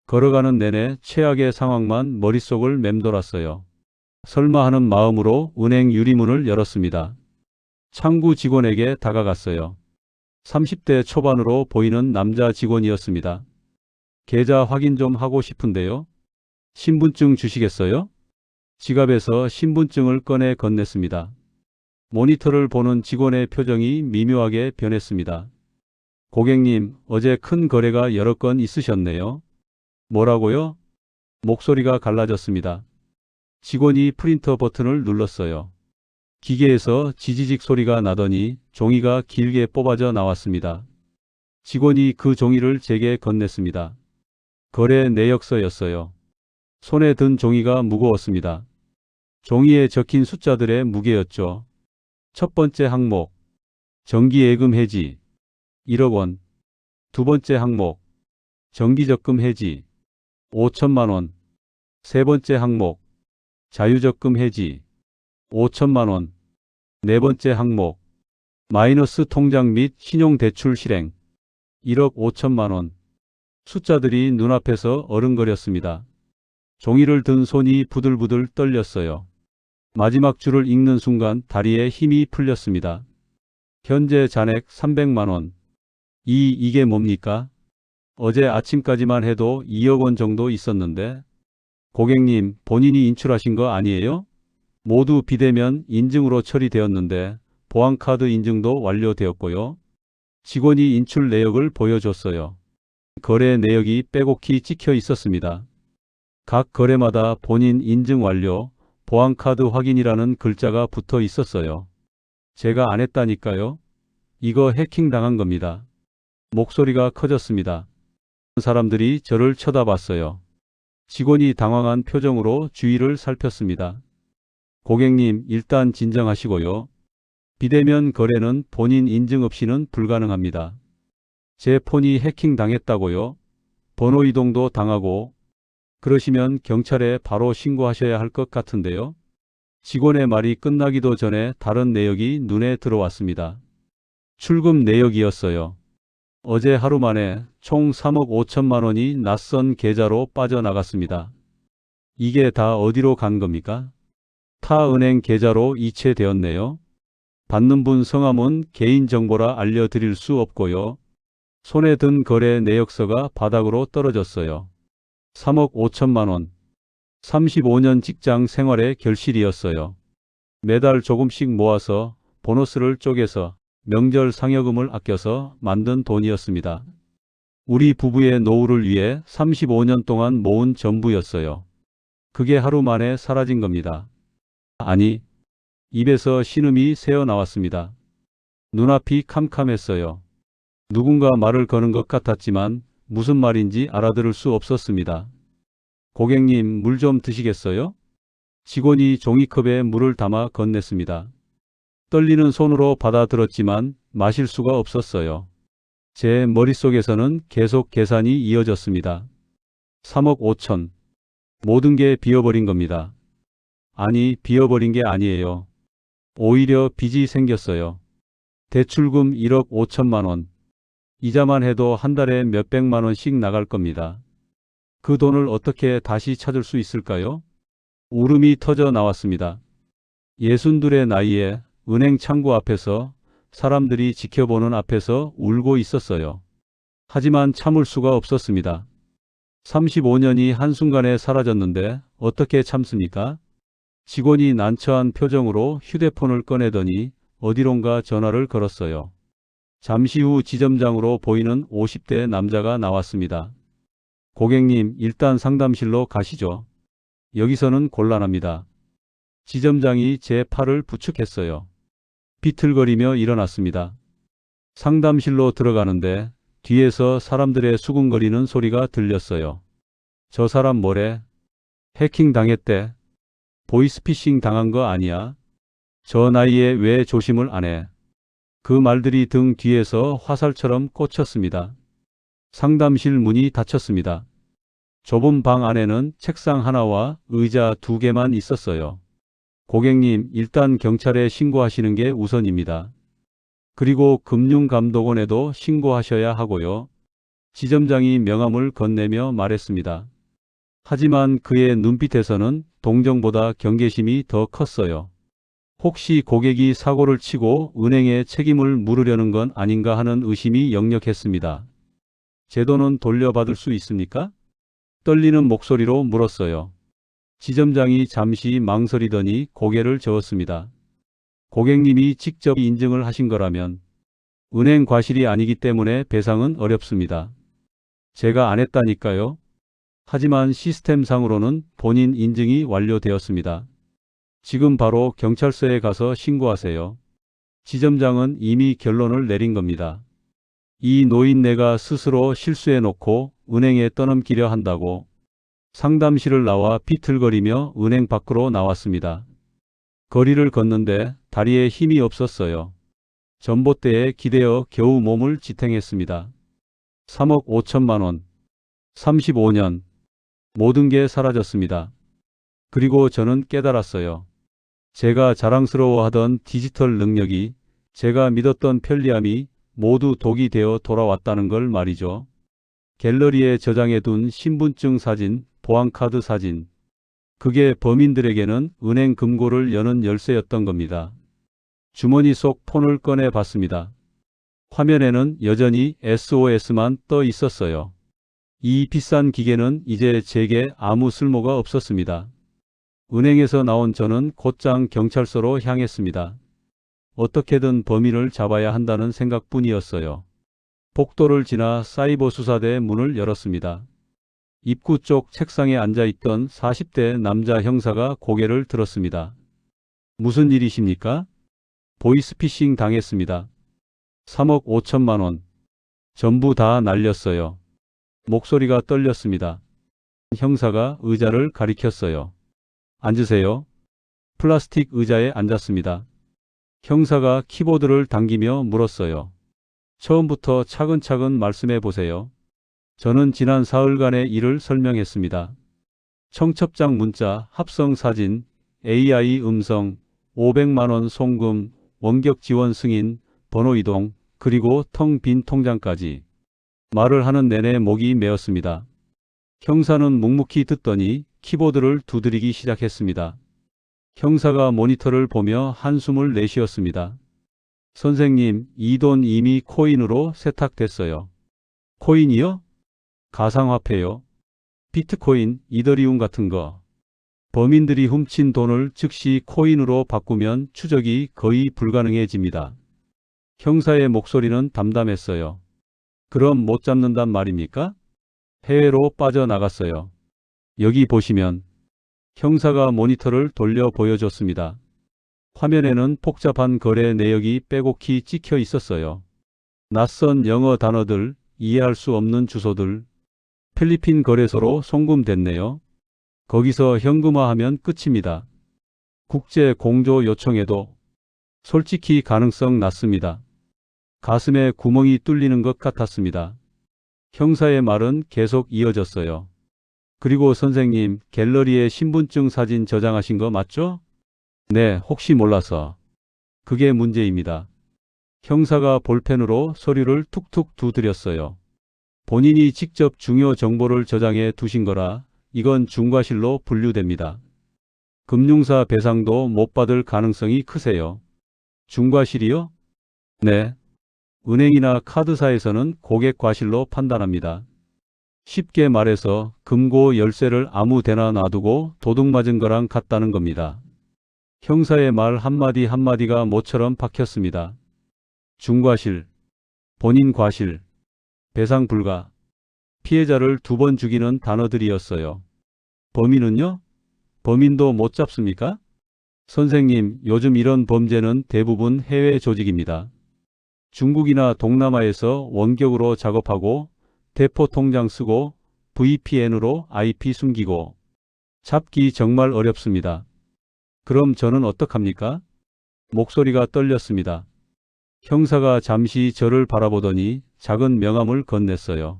걸어가는 내내 최악의 상황만 머릿속을 맴돌았어요. 설마 하는 마음으로 은행 유리문을 열었습니다. 창구 직원에게 다가갔어요. 30대 초반으로 보이는 남자 직원이었습니다. 계좌 확인 좀 하고 싶은데요. 신분증 주시겠어요? 지갑에서 신분증을 꺼내 건넸습니다. 모니터를 보는 직원의 표정이 미묘하게 변했습니다. 고객님, 어제 큰 거래가 여러 건 있으셨네요. 뭐라고요? 목소리가 갈라졌습니다. 직원이 프린터 버튼을 눌렀어요. 기계에서 지지직 소리가 나더니 종이가 길게 뽑아져 나왔습니다. 직원이 그 종이를 제게 건넸습니다. 거래 내역서였어요. 손에 든 종이가 무거웠습니다. 종이에 적힌 숫자들의 무게였죠. 첫 번째 항목, 정기예금 해지, 1억 원. 두 번째 항목, 정기적금 해지, 5천만 원. 세 번째 항목, 자유적금 해지, 5천만 원. 네 번째 항목, 마이너스 통장 및 신용대출 실행, 1억 5천만 원. 숫자들이 눈앞에서 어른거렸습니다. 종이를 든 손이 부들부들 떨렸어요. 마지막 줄을 읽는 순간 다리에 힘이 풀렸습니다. 현재 잔액 300만 원. 이게 뭡니까? 어제 아침까지만 해도 2억 원 정도 있었는데. 고객님, 본인이 인출하신 거 아니에요? 모두 비대면 인증으로 처리되었는데 보안카드 인증도 완료되었고요. 직원이 인출 내역을 보여줬어요. 거래 내역이 빼곡히 찍혀 있었습니다. 각 거래마다 본인 인증 완료, 보안카드 확인이라는 글자가 붙어 있었어요. 제가 안 했다니까요. 이거 해킹 당한 겁니다. 목소리가 커졌습니다. 사람들이 저를 쳐다봤어요. 직원이 당황한 표정으로 주위를 살폈습니다. 고객님, 일단 진정하시고요. 비대면 거래는 본인 인증 없이는 불가능합니다. 제 폰이 해킹 당했다고요? 번호 이동도 당하고 그러시면 경찰에 바로 신고하셔야 할 것 같은데요. 직원의 말이 끝나기도 전에 다른 내역이 눈에 들어왔습니다. 출금 내역이었어요. 어제 하루 만에 총 3억 5천만 원이 낯선 계좌로 빠져나갔습니다. 이게 다 어디로 간 겁니까? 타 은행 계좌로 이체되었네요. 받는 분 성함은 개인정보라 알려드릴 수 없고요. 손에 든 거래 내역서가 바닥으로 떨어졌어요. 3억 5천만 원. 35년 직장 생활의 결실이었어요. 매달 조금씩 모아서 보너스를 쪼개서 명절 상여금을 아껴서 만든 돈이었습니다. 우리 부부의 노후를 위해 35년 동안 모은 전부였어요. 그게 하루 만에 사라진 겁니다. 아니, 입에서 신음이 새어 나왔습니다. 눈앞이 캄캄했어요. 누군가 말을 거는 것 같았지만 무슨 말인지 알아들을 수 없었습니다. 고객님, 물 좀 드시겠어요? 직원이 종이컵에 물을 담아 건넸습니다. 떨리는 손으로 받아들었지만 마실 수가 없었어요. 제 머릿속에서는 계속 계산이 이어졌습니다. 3억 5천. 모든 게 비어버린 겁니다. 아니, 비어버린 게 아니에요. 오히려 빚이 생겼어요. 대출금 1억 5천만 원. 이자만 해도 한 달에 몇백만 원씩 나갈 겁니다. 그 돈을 어떻게 다시 찾을 수 있을까요? 울음이 터져 나왔습니다. 62의 나이에 은행 창구 앞에서 사람들이 지켜보는 앞에서 울고 있었어요. 하지만 참을 수가 없었습니다. 35년이 한순간에 사라졌는데 어떻게 참습니까? 직원이 난처한 표정으로 휴대폰을 꺼내더니 어디론가 전화를 걸었어요. 잠시 후 지점장으로 보이는 50대 남자가 나왔습니다. 고객님, 일단 상담실로 가시죠. 여기서는 곤란합니다. 지점장이 제 팔을 부축했어요. 비틀거리며 일어났습니다. 상담실로 들어가는데 뒤에서 사람들의 수군거리는 소리가 들렸어요. 저 사람 뭐래? 해킹 당했대. 보이스피싱 당한 거 아니야? 저 나이에 왜 조심을 안 해? 그 말들이 등 뒤에서 화살처럼 꽂혔습니다. 상담실 문이 닫혔습니다. 좁은 방 안에는 책상 하나와 의자 2개만 있었어요. 고객님, 일단 경찰에 신고하시는 게 우선입니다. 그리고 금융감독원에도 신고하셔야 하고요. 지점장이 명함을 건네며 말했습니다. 하지만 그의 눈빛에서는 동정보다 경계심이 더 컸어요. 혹시 고객이 사고를 치고 은행에 책임을 물으려는 건 아닌가 하는 의심이 역력했습니다. 제 돈은 돌려받을 수 있습니까? 떨리는 목소리로 물었어요. 지점장이 잠시 망설이더니 고개를 저었습니다. 고객님이 직접 인증을 하신 거라면 은행 과실이 아니기 때문에 배상은 어렵습니다. 제가 안 했다니까요. 하지만 시스템상으로는 본인 인증이 완료되었습니다. 지금 바로 경찰서에 가서 신고하세요. 지점장은 이미 결론을 내린 겁니다. 이 노인네가 스스로 실수해놓고 은행에 떠넘기려 한다고. 상담실을 나와 비틀거리며 은행 밖으로 나왔습니다. 거리를 걷는데 다리에 힘이 없었어요. 전봇대에 기대어 겨우 몸을 지탱했습니다. 3억 5천만 원. 35년. 모든 게 사라졌습니다. 그리고 저는 깨달았어요. 제가 자랑스러워하던 디지털 능력이, 제가 믿었던 편리함이 모두 독이 되어 돌아왔다는 걸 말이죠. 갤러리에 저장해둔 신분증 사진, 보안카드 사진. 그게 범인들에게는 은행 금고를 여는 열쇠였던 겁니다. 주머니 속 폰을 꺼내 봤습니다. 화면에는 여전히 SOS만 떠 있었어요. 이 비싼 기계는 이제 제게 아무 쓸모가 없었습니다. 은행에서 나온 저는 곧장 경찰서로 향했습니다. 어떻게든 범인을 잡아야 한다는 생각뿐이었어요. 복도를 지나 사이버 수사대 문을 열었습니다. 입구 쪽 책상에 앉아있던 40대 남자 형사가 고개를 들었습니다. 무슨 일이십니까? 보이스피싱 당했습니다. 3억 5천만 원. 전부 다 날렸어요. 목소리가 떨렸습니다. 형사가 의자를 가리켰어요. 앉으세요. 플라스틱 의자에 앉았습니다. 형사가 키보드를 당기며 물었어요. 처음부터 차근차근 말씀해 보세요. 저는 지난 사흘간의 일을 설명했습니다. 청첩장 문자, 합성 사진, AI 음성, 500만 원 송금, 원격 지원 승인, 번호 이동, 그리고 텅 빈 통장까지. 말을 하는 내내 목이 메었습니다. 형사는 묵묵히 듣더니 키보드를 두드리기 시작했습니다. 형사가 모니터를 보며 한숨을 내쉬었습니다. 선생님, 이 돈 이미 코인으로 세탁됐어요. 코인이요? 가상화폐요? 비트코인, 이더리움 같은 거. 범인들이 훔친 돈을 즉시 코인으로 바꾸면 추적이 거의 불가능해집니다. 형사의 목소리는 담담했어요. 그럼 못 잡는단 말입니까? 해외로 빠져나갔어요. 여기 보시면. 형사가 모니터를 돌려 보여줬습니다. 화면에는 복잡한 거래 내역이 빼곡히 찍혀 있었어요. 낯선 영어 단어들, 이해할 수 없는 주소들. 필리핀 거래소로 송금됐네요. 거기서 현금화하면 끝입니다. 국제 공조 요청에도 솔직히 가능성 낮습니다. 가슴에 구멍이 뚫리는 것 같았습니다. 형사의 말은 계속 이어졌어요. 그리고 선생님, 갤러리에 신분증 사진 저장하신 거 맞죠? 네, 혹시 몰라서. 그게 문제입니다. 형사가 볼펜으로 서류를 툭툭 두드렸어요. 본인이 직접 중요 정보를 저장해 두신 거라 이건 중과실로 분류됩니다. 금융사 배상도 못 받을 가능성이 크세요. 중과실이요? 네. 은행이나 카드사에서는 고객 과실로 판단합니다. 쉽게 말해서 금고 열쇠를 아무 데나 놔두고 도둑맞은 거랑 같다는 겁니다. 형사의 말 한마디 한마디가 모처럼 박혔습니다. 중과실, 본인 과실, 배상 불가, 피해자를 2번 죽이는 단어들이었어요. 범인은요? 범인도 못 잡습니까? 선생님, 요즘 이런 범죄는 대부분 해외 조직입니다. 중국이나 동남아에서 원격으로 작업하고 대포 통장 쓰고 VPN으로 IP 숨기고 잡기 정말 어렵습니다. 그럼 저는 어떡합니까? 목소리가 떨렸습니다. 형사가 잠시 저를 바라보더니 작은 명함을 건넸어요.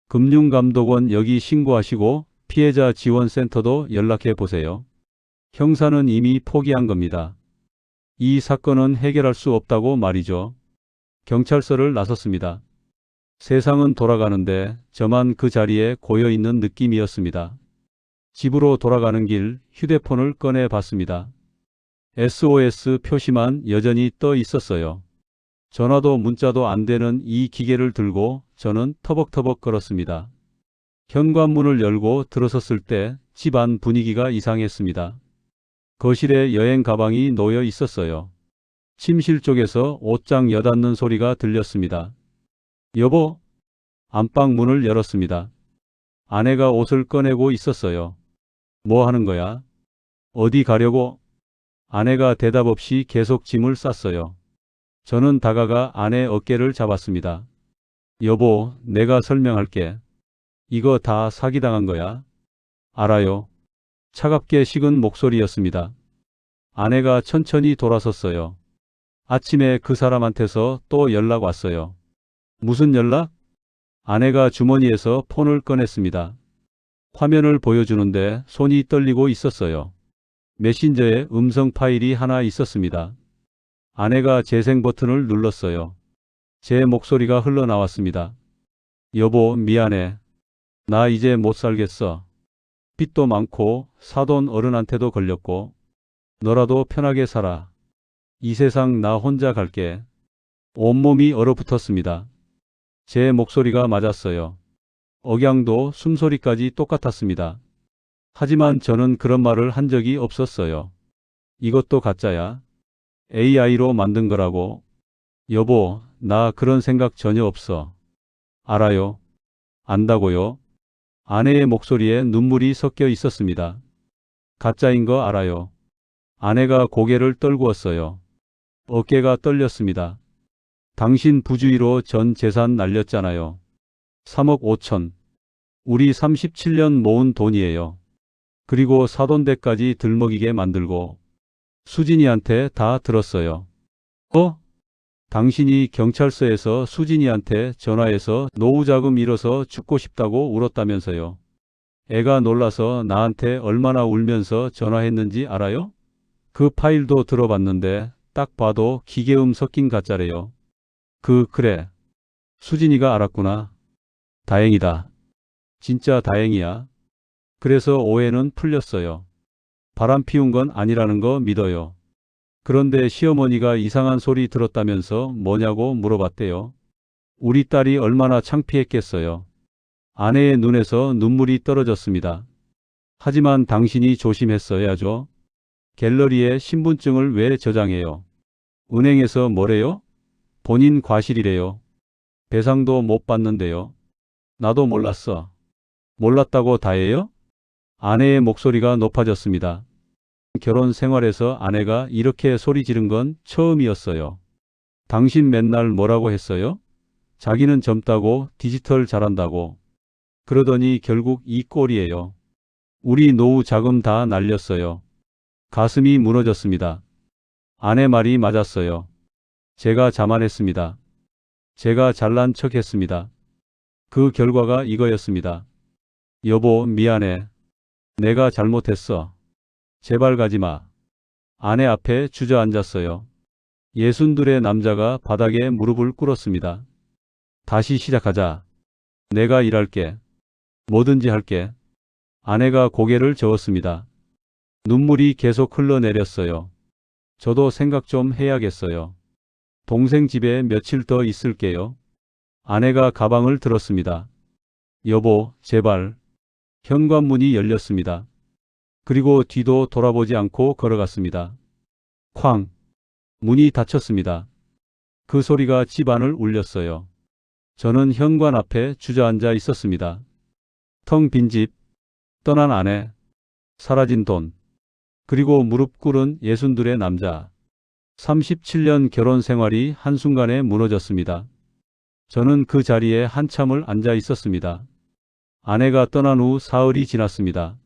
금융감독원 여기 신고하시고 피해자 지원센터도 연락해 보세요. 형사는 이미 포기한 겁니다. 이 사건은 해결할 수 없다고 말이죠. 경찰서를 나섰습니다. 세상은 돌아가는데 저만 그 자리에 고여있는 느낌이었습니다. 집으로 돌아가는 길 휴대폰을 꺼내 봤습니다. SOS 표시만 여전히 떠 있었어요. 전화도 문자도 안 되는 이 기계를 들고 저는 터벅터벅 걸었습니다. 현관문을 열고 들어섰을 때 집안 분위기가 이상했습니다. 거실에 여행 가방이 놓여 있었어요. 침실 쪽에서 옷장 여닫는 소리가 들렸습니다. 여보, 안방 문을 열었습니다. 아내가 옷을 꺼내고 있었어요. 뭐 하는 거야? 어디 가려고? 아내가 대답 없이 계속 짐을 쌌어요. 저는 다가가 아내 어깨를 잡았습니다. 여보, 내가 설명할게. 이거 다 사기당한 거야. 알아요. 차갑게 식은 목소리였습니다. 아내가 천천히 돌아섰어요. 아침에 그 사람한테서 또 연락 왔어요. 무슨 연락? 아내가 주머니에서 폰을 꺼냈습니다. 화면을 보여주는데 손이 떨리고 있었어요. 메신저에 음성 파일이 하나 있었습니다. 아내가 재생 버튼을 눌렀어요. 제 목소리가 흘러나왔습니다. 여보, 미안해. 나 이제 못 살겠어. 빚도 많고 사돈 어른한테도 걸렸고 너라도 편하게 살아. 이 세상 나 혼자 갈게. 온몸이 얼어붙었습니다. 제 목소리가 맞았어요. 억양도 숨소리까지 똑같았습니다. 하지만 저는 그런 말을 한 적이 없었어요. 이것도 가짜야. AI로 만든 거라고. 여보, 나 그런 생각 전혀 없어. 알아요. 안다고요? 아내의 목소리에 눈물이 섞여 있었습니다. 가짜인 거 알아요. 아내가 고개를 떨구었어요. 어깨가 떨렸습니다. 당신 부주의로 전 재산 날렸잖아요. 3억 5천. 우리 37년 모은 돈이에요. 그리고 사돈댁까지 들먹이게 만들고 수진이한테 다 들었어요. 어? 당신이 경찰서에서 수진이한테 전화해서 노후자금 잃어서 죽고 싶다고 울었다면서요. 애가 놀라서 나한테 얼마나 울면서 전화했는지 알아요? 그 파일도 들어봤는데 딱 봐도 기계음 섞인 가짜래요. 그래. 수진이가 알았구나. 다행이다. 진짜 다행이야. 그래서 오해는 풀렸어요. 바람 피운 건 아니라는 거 믿어요. 그런데 시어머니가 이상한 소리 들었다면서 뭐냐고 물어봤대요. 우리 딸이 얼마나 창피했겠어요. 아내의 눈에서 눈물이 떨어졌습니다. 하지만 당신이 조심했어야죠. 갤러리에 신분증을 왜 저장해요? 은행에서 뭐래요? 본인 과실이래요. 배상도 못 받는데요. 나도 몰랐어. 몰랐다고 다해요? 아내의 목소리가 높아졌습니다. 결혼 생활에서 아내가 이렇게 소리 지른 건 처음이었어요. 당신 맨날 뭐라고 했어요? 자기는 젊다고 디지털 잘한다고. 그러더니 결국 이 꼴이에요. 우리 노후 자금 다 날렸어요. 가슴이 무너졌습니다. 아내 말이 맞았어요. 제가 자만했습니다. 제가 잘난 척했습니다. 그 결과가 이거였습니다. 여보, 미안해. 내가 잘못했어. 제발 가지 마. 아내 앞에 주저앉았어요. 62의 남자가 바닥에 무릎을 꿇었습니다. 다시 시작하자. 내가 일할게. 뭐든지 할게. 아내가 고개를 저었습니다. 눈물이 계속 흘러내렸어요. 저도 생각 좀 해야겠어요. 동생 집에 며칠 더 있을게요. 아내가 가방을 들었습니다. 여보, 제발. 현관문이 열렸습니다. 그리고 뒤도 돌아보지 않고 걸어갔습니다. 쾅! 문이 닫혔습니다. 그 소리가 집안을 울렸어요. 저는 현관 앞에 주저앉아 있었습니다. 텅 빈 집, 떠난 아내, 사라진 돈, 그리고 무릎 꿇은 62의 남자. 37년 결혼 생활이 한순간에 무너졌습니다. 저는 그 자리에 한참을 앉아 있었습니다. 아내가 떠난 후 사흘이 지났습니다.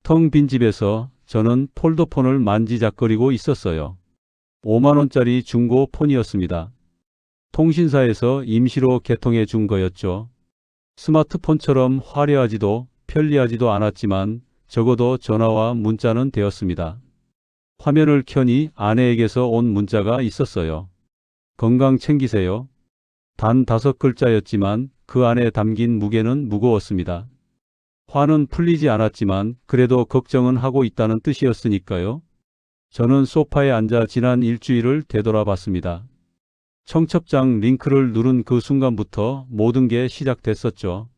텅 빈 집에서 저는 폴더폰을 만지작거리고 있었어요. 5만 원짜리 중고 폰이었습니다. 통신사에서 임시로 개통해 준 거였죠. 스마트폰처럼 화려하지도 편리하지도 않았지만 적어도 전화와 문자는 되었습니다. 화면을 켜니 아내에게서 온 문자가 있었어요. 건강 챙기세요. 단 5글자였지만 그 안에 담긴 무게는 무거웠습니다. 화는 풀리지 않았지만 그래도 걱정은 하고 있다는 뜻이었으니까요. 저는 소파에 앉아 지난 일주일을 되돌아봤습니다. 청첩장 링크를 누른 그 순간부터 모든 게 시작됐었죠.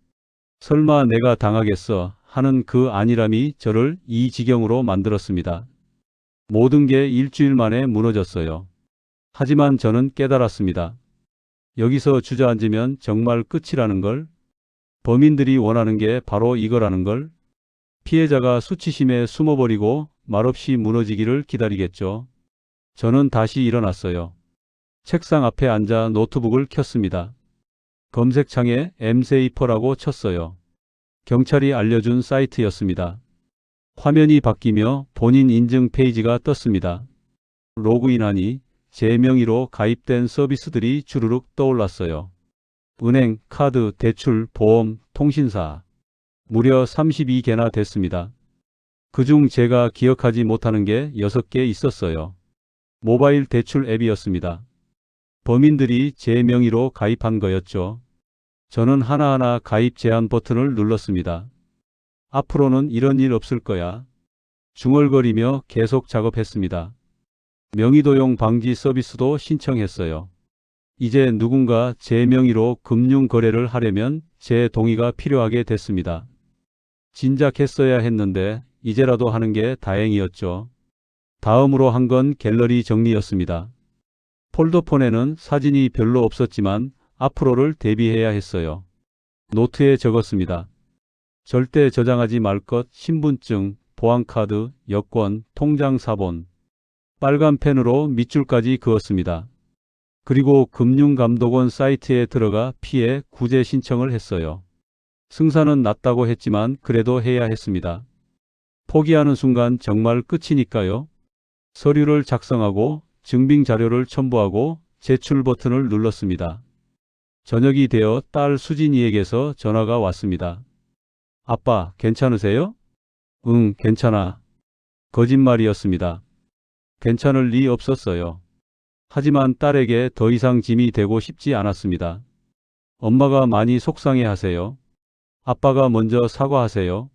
설마 내가 당하겠어 하는 그 안일함이 저를 이 지경으로 만들었습니다. 모든 게 일주일 만에 무너졌어요. 하지만 저는 깨달았습니다. 여기서 주저앉으면 정말 끝이라는 걸. 범인들이 원하는 게 바로 이거라는 걸. 피해자가 수치심에 숨어버리고 말없이 무너지기를 기다리겠죠. 저는 다시 일어났어요. 책상 앞에 앉아 노트북을 켰습니다. 검색창에 엠세이퍼라고 쳤어요. 경찰이 알려준 사이트였습니다. 화면이 바뀌며 본인 인증 페이지가 떴습니다. 로그인하니 제 명의로 가입된 서비스들이 주르륵 떠올랐어요. 은행, 카드, 대출, 보험, 통신사. 무려 32개나 됐습니다. 그중 제가 기억하지 못하는 게 6개 있었어요. 모바일 대출 앱이었습니다. 범인들이 제 명의로 가입한 거였죠. 저는 하나하나 가입 제한 버튼을 눌렀습니다. 앞으로는 이런 일 없을 거야. 중얼거리며 계속 작업했습니다. 명의도용 방지 서비스도 신청했어요. 이제 누군가 제 명의로 금융 거래를 하려면 제 동의가 필요하게 됐습니다. 진작 했어야 했는데 이제라도 하는 게 다행이었죠. 다음으로 한 건 갤러리 정리였습니다. 폴더폰에는 사진이 별로 없었지만 앞으로를 대비해야 했어요. 노트에 적었습니다. 절대 저장하지 말 것, 신분증, 보안카드, 여권, 통장 사본. 빨간 펜으로 밑줄까지 그었습니다. 그리고 금융감독원 사이트에 들어가 피해 구제 신청을 했어요. 승산은 낮다고 했지만 그래도 해야 했습니다. 포기하는 순간 정말 끝이니까요. 서류를 작성하고 증빙 자료를 첨부하고 제출 버튼을 눌렀습니다. 저녁이 되어 딸 수진이에게서 전화가 왔습니다. 아빠, 괜찮으세요? 응, 괜찮아. 거짓말이었습니다. 괜찮을 리 없었어요. 하지만 딸에게 더 이상 짐이 되고 싶지 않았습니다. 엄마가 많이 속상해 하세요. 아빠가 먼저 사과하세요.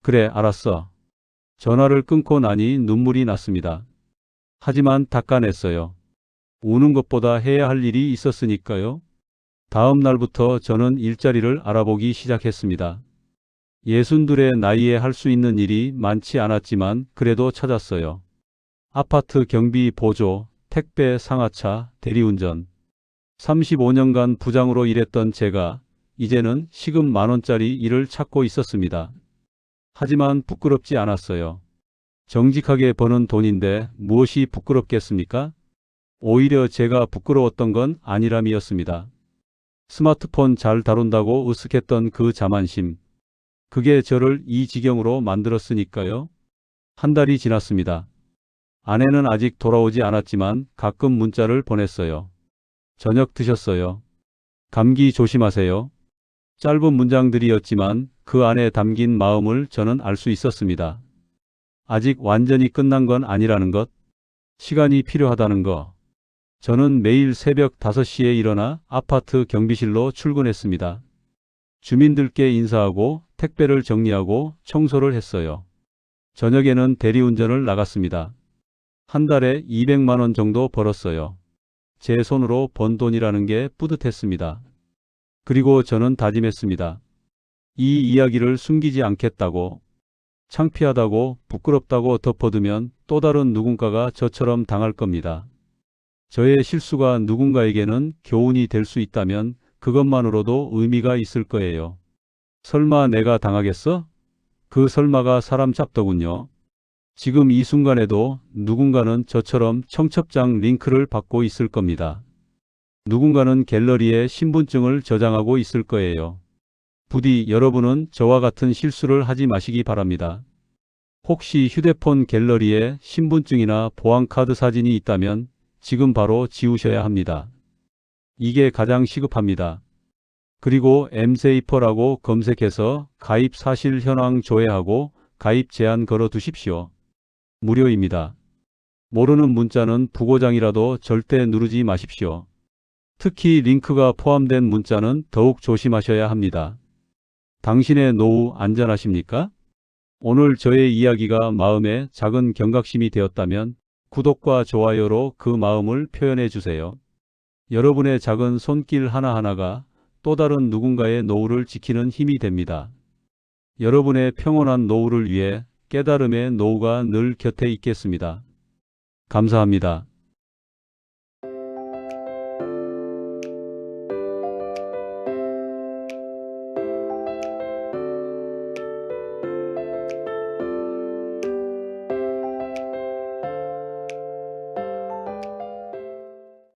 그래, 알았어. 전화를 끊고 나니 눈물이 났습니다. 하지만 닦아냈어요. 우는 것보다 해야 할 일이 있었으니까요. 다음 날부터 저는 일자리를 알아보기 시작했습니다. 62의 나이에 할 수 있는 일이 많지 않았지만 그래도 찾았어요. 아파트 경비 보조, 택배 상하차, 대리운전. 35년간 부장으로 일했던 제가 이제는 시급 10,000원짜리 일을 찾고 있었습니다. 하지만 부끄럽지 않았어요. 정직하게 버는 돈인데 무엇이 부끄럽겠습니까? 오히려 제가 부끄러웠던 건 안일함이었습니다. 스마트폰 잘 다룬다고 으쓱했던 그 자만심. 그게 저를 이 지경으로 만들었으니까요. 한 달이 지났습니다. 아내는 아직 돌아오지 않았지만 가끔 문자를 보냈어요. 저녁 드셨어요? 감기 조심하세요. 짧은 문장들이었지만 그 안에 담긴 마음을 저는 알 수 있었습니다. 아직 완전히 끝난 건 아니라는 것, 시간이 필요하다는 거. 저는 매일 새벽 5시에 일어나 아파트 경비실로 출근했습니다. 주민들께 인사하고 택배를 정리하고 청소를 했어요. 저녁에는 대리운전을 나갔습니다. 한 달에 200만 원 정도 벌었어요. 제 손으로 번 돈이라는 게 뿌듯했습니다. 그리고 저는 다짐했습니다. 이 이야기를 숨기지 않겠다고. 창피하다고 부끄럽다고 덮어두면 또 다른 누군가가 저처럼 당할 겁니다. 저의 실수가 누군가에게는 교훈이 될 수 있다면 그것만으로도 의미가 있을 거예요. 설마 내가 당하겠어? 그 설마가 사람 잡더군요. 지금 이 순간에도 누군가는 저처럼 청첩장 링크를 받고 있을 겁니다. 누군가는 갤러리에 신분증을 저장하고 있을 거예요. 부디 여러분은 저와 같은 실수를 하지 마시기 바랍니다. 혹시 휴대폰 갤러리에 신분증이나 보안카드 사진이 있다면 지금 바로 지우셔야 합니다. 이게 가장 시급합니다. 그리고 엠세이퍼라고 검색해서 가입 사실 현황 조회하고 가입 제한 걸어 두십시오. 무료입니다. 모르는 문자는 부고장이라도 절대 누르지 마십시오. 특히 링크가 포함된 문자는 더욱 조심하셔야 합니다. 당신의 노후 안전하십니까? 오늘 저의 이야기가 마음에 작은 경각심이 되었다면 구독과 좋아요로 그 마음을 표현해 주세요. 여러분의 작은 손길 하나하나가 또 다른 누군가의 노후를 지키는 힘이 됩니다. 여러분의 평온한 노후를 위해 깨달음의 노후가 늘 곁에 있겠습니다. 감사합니다.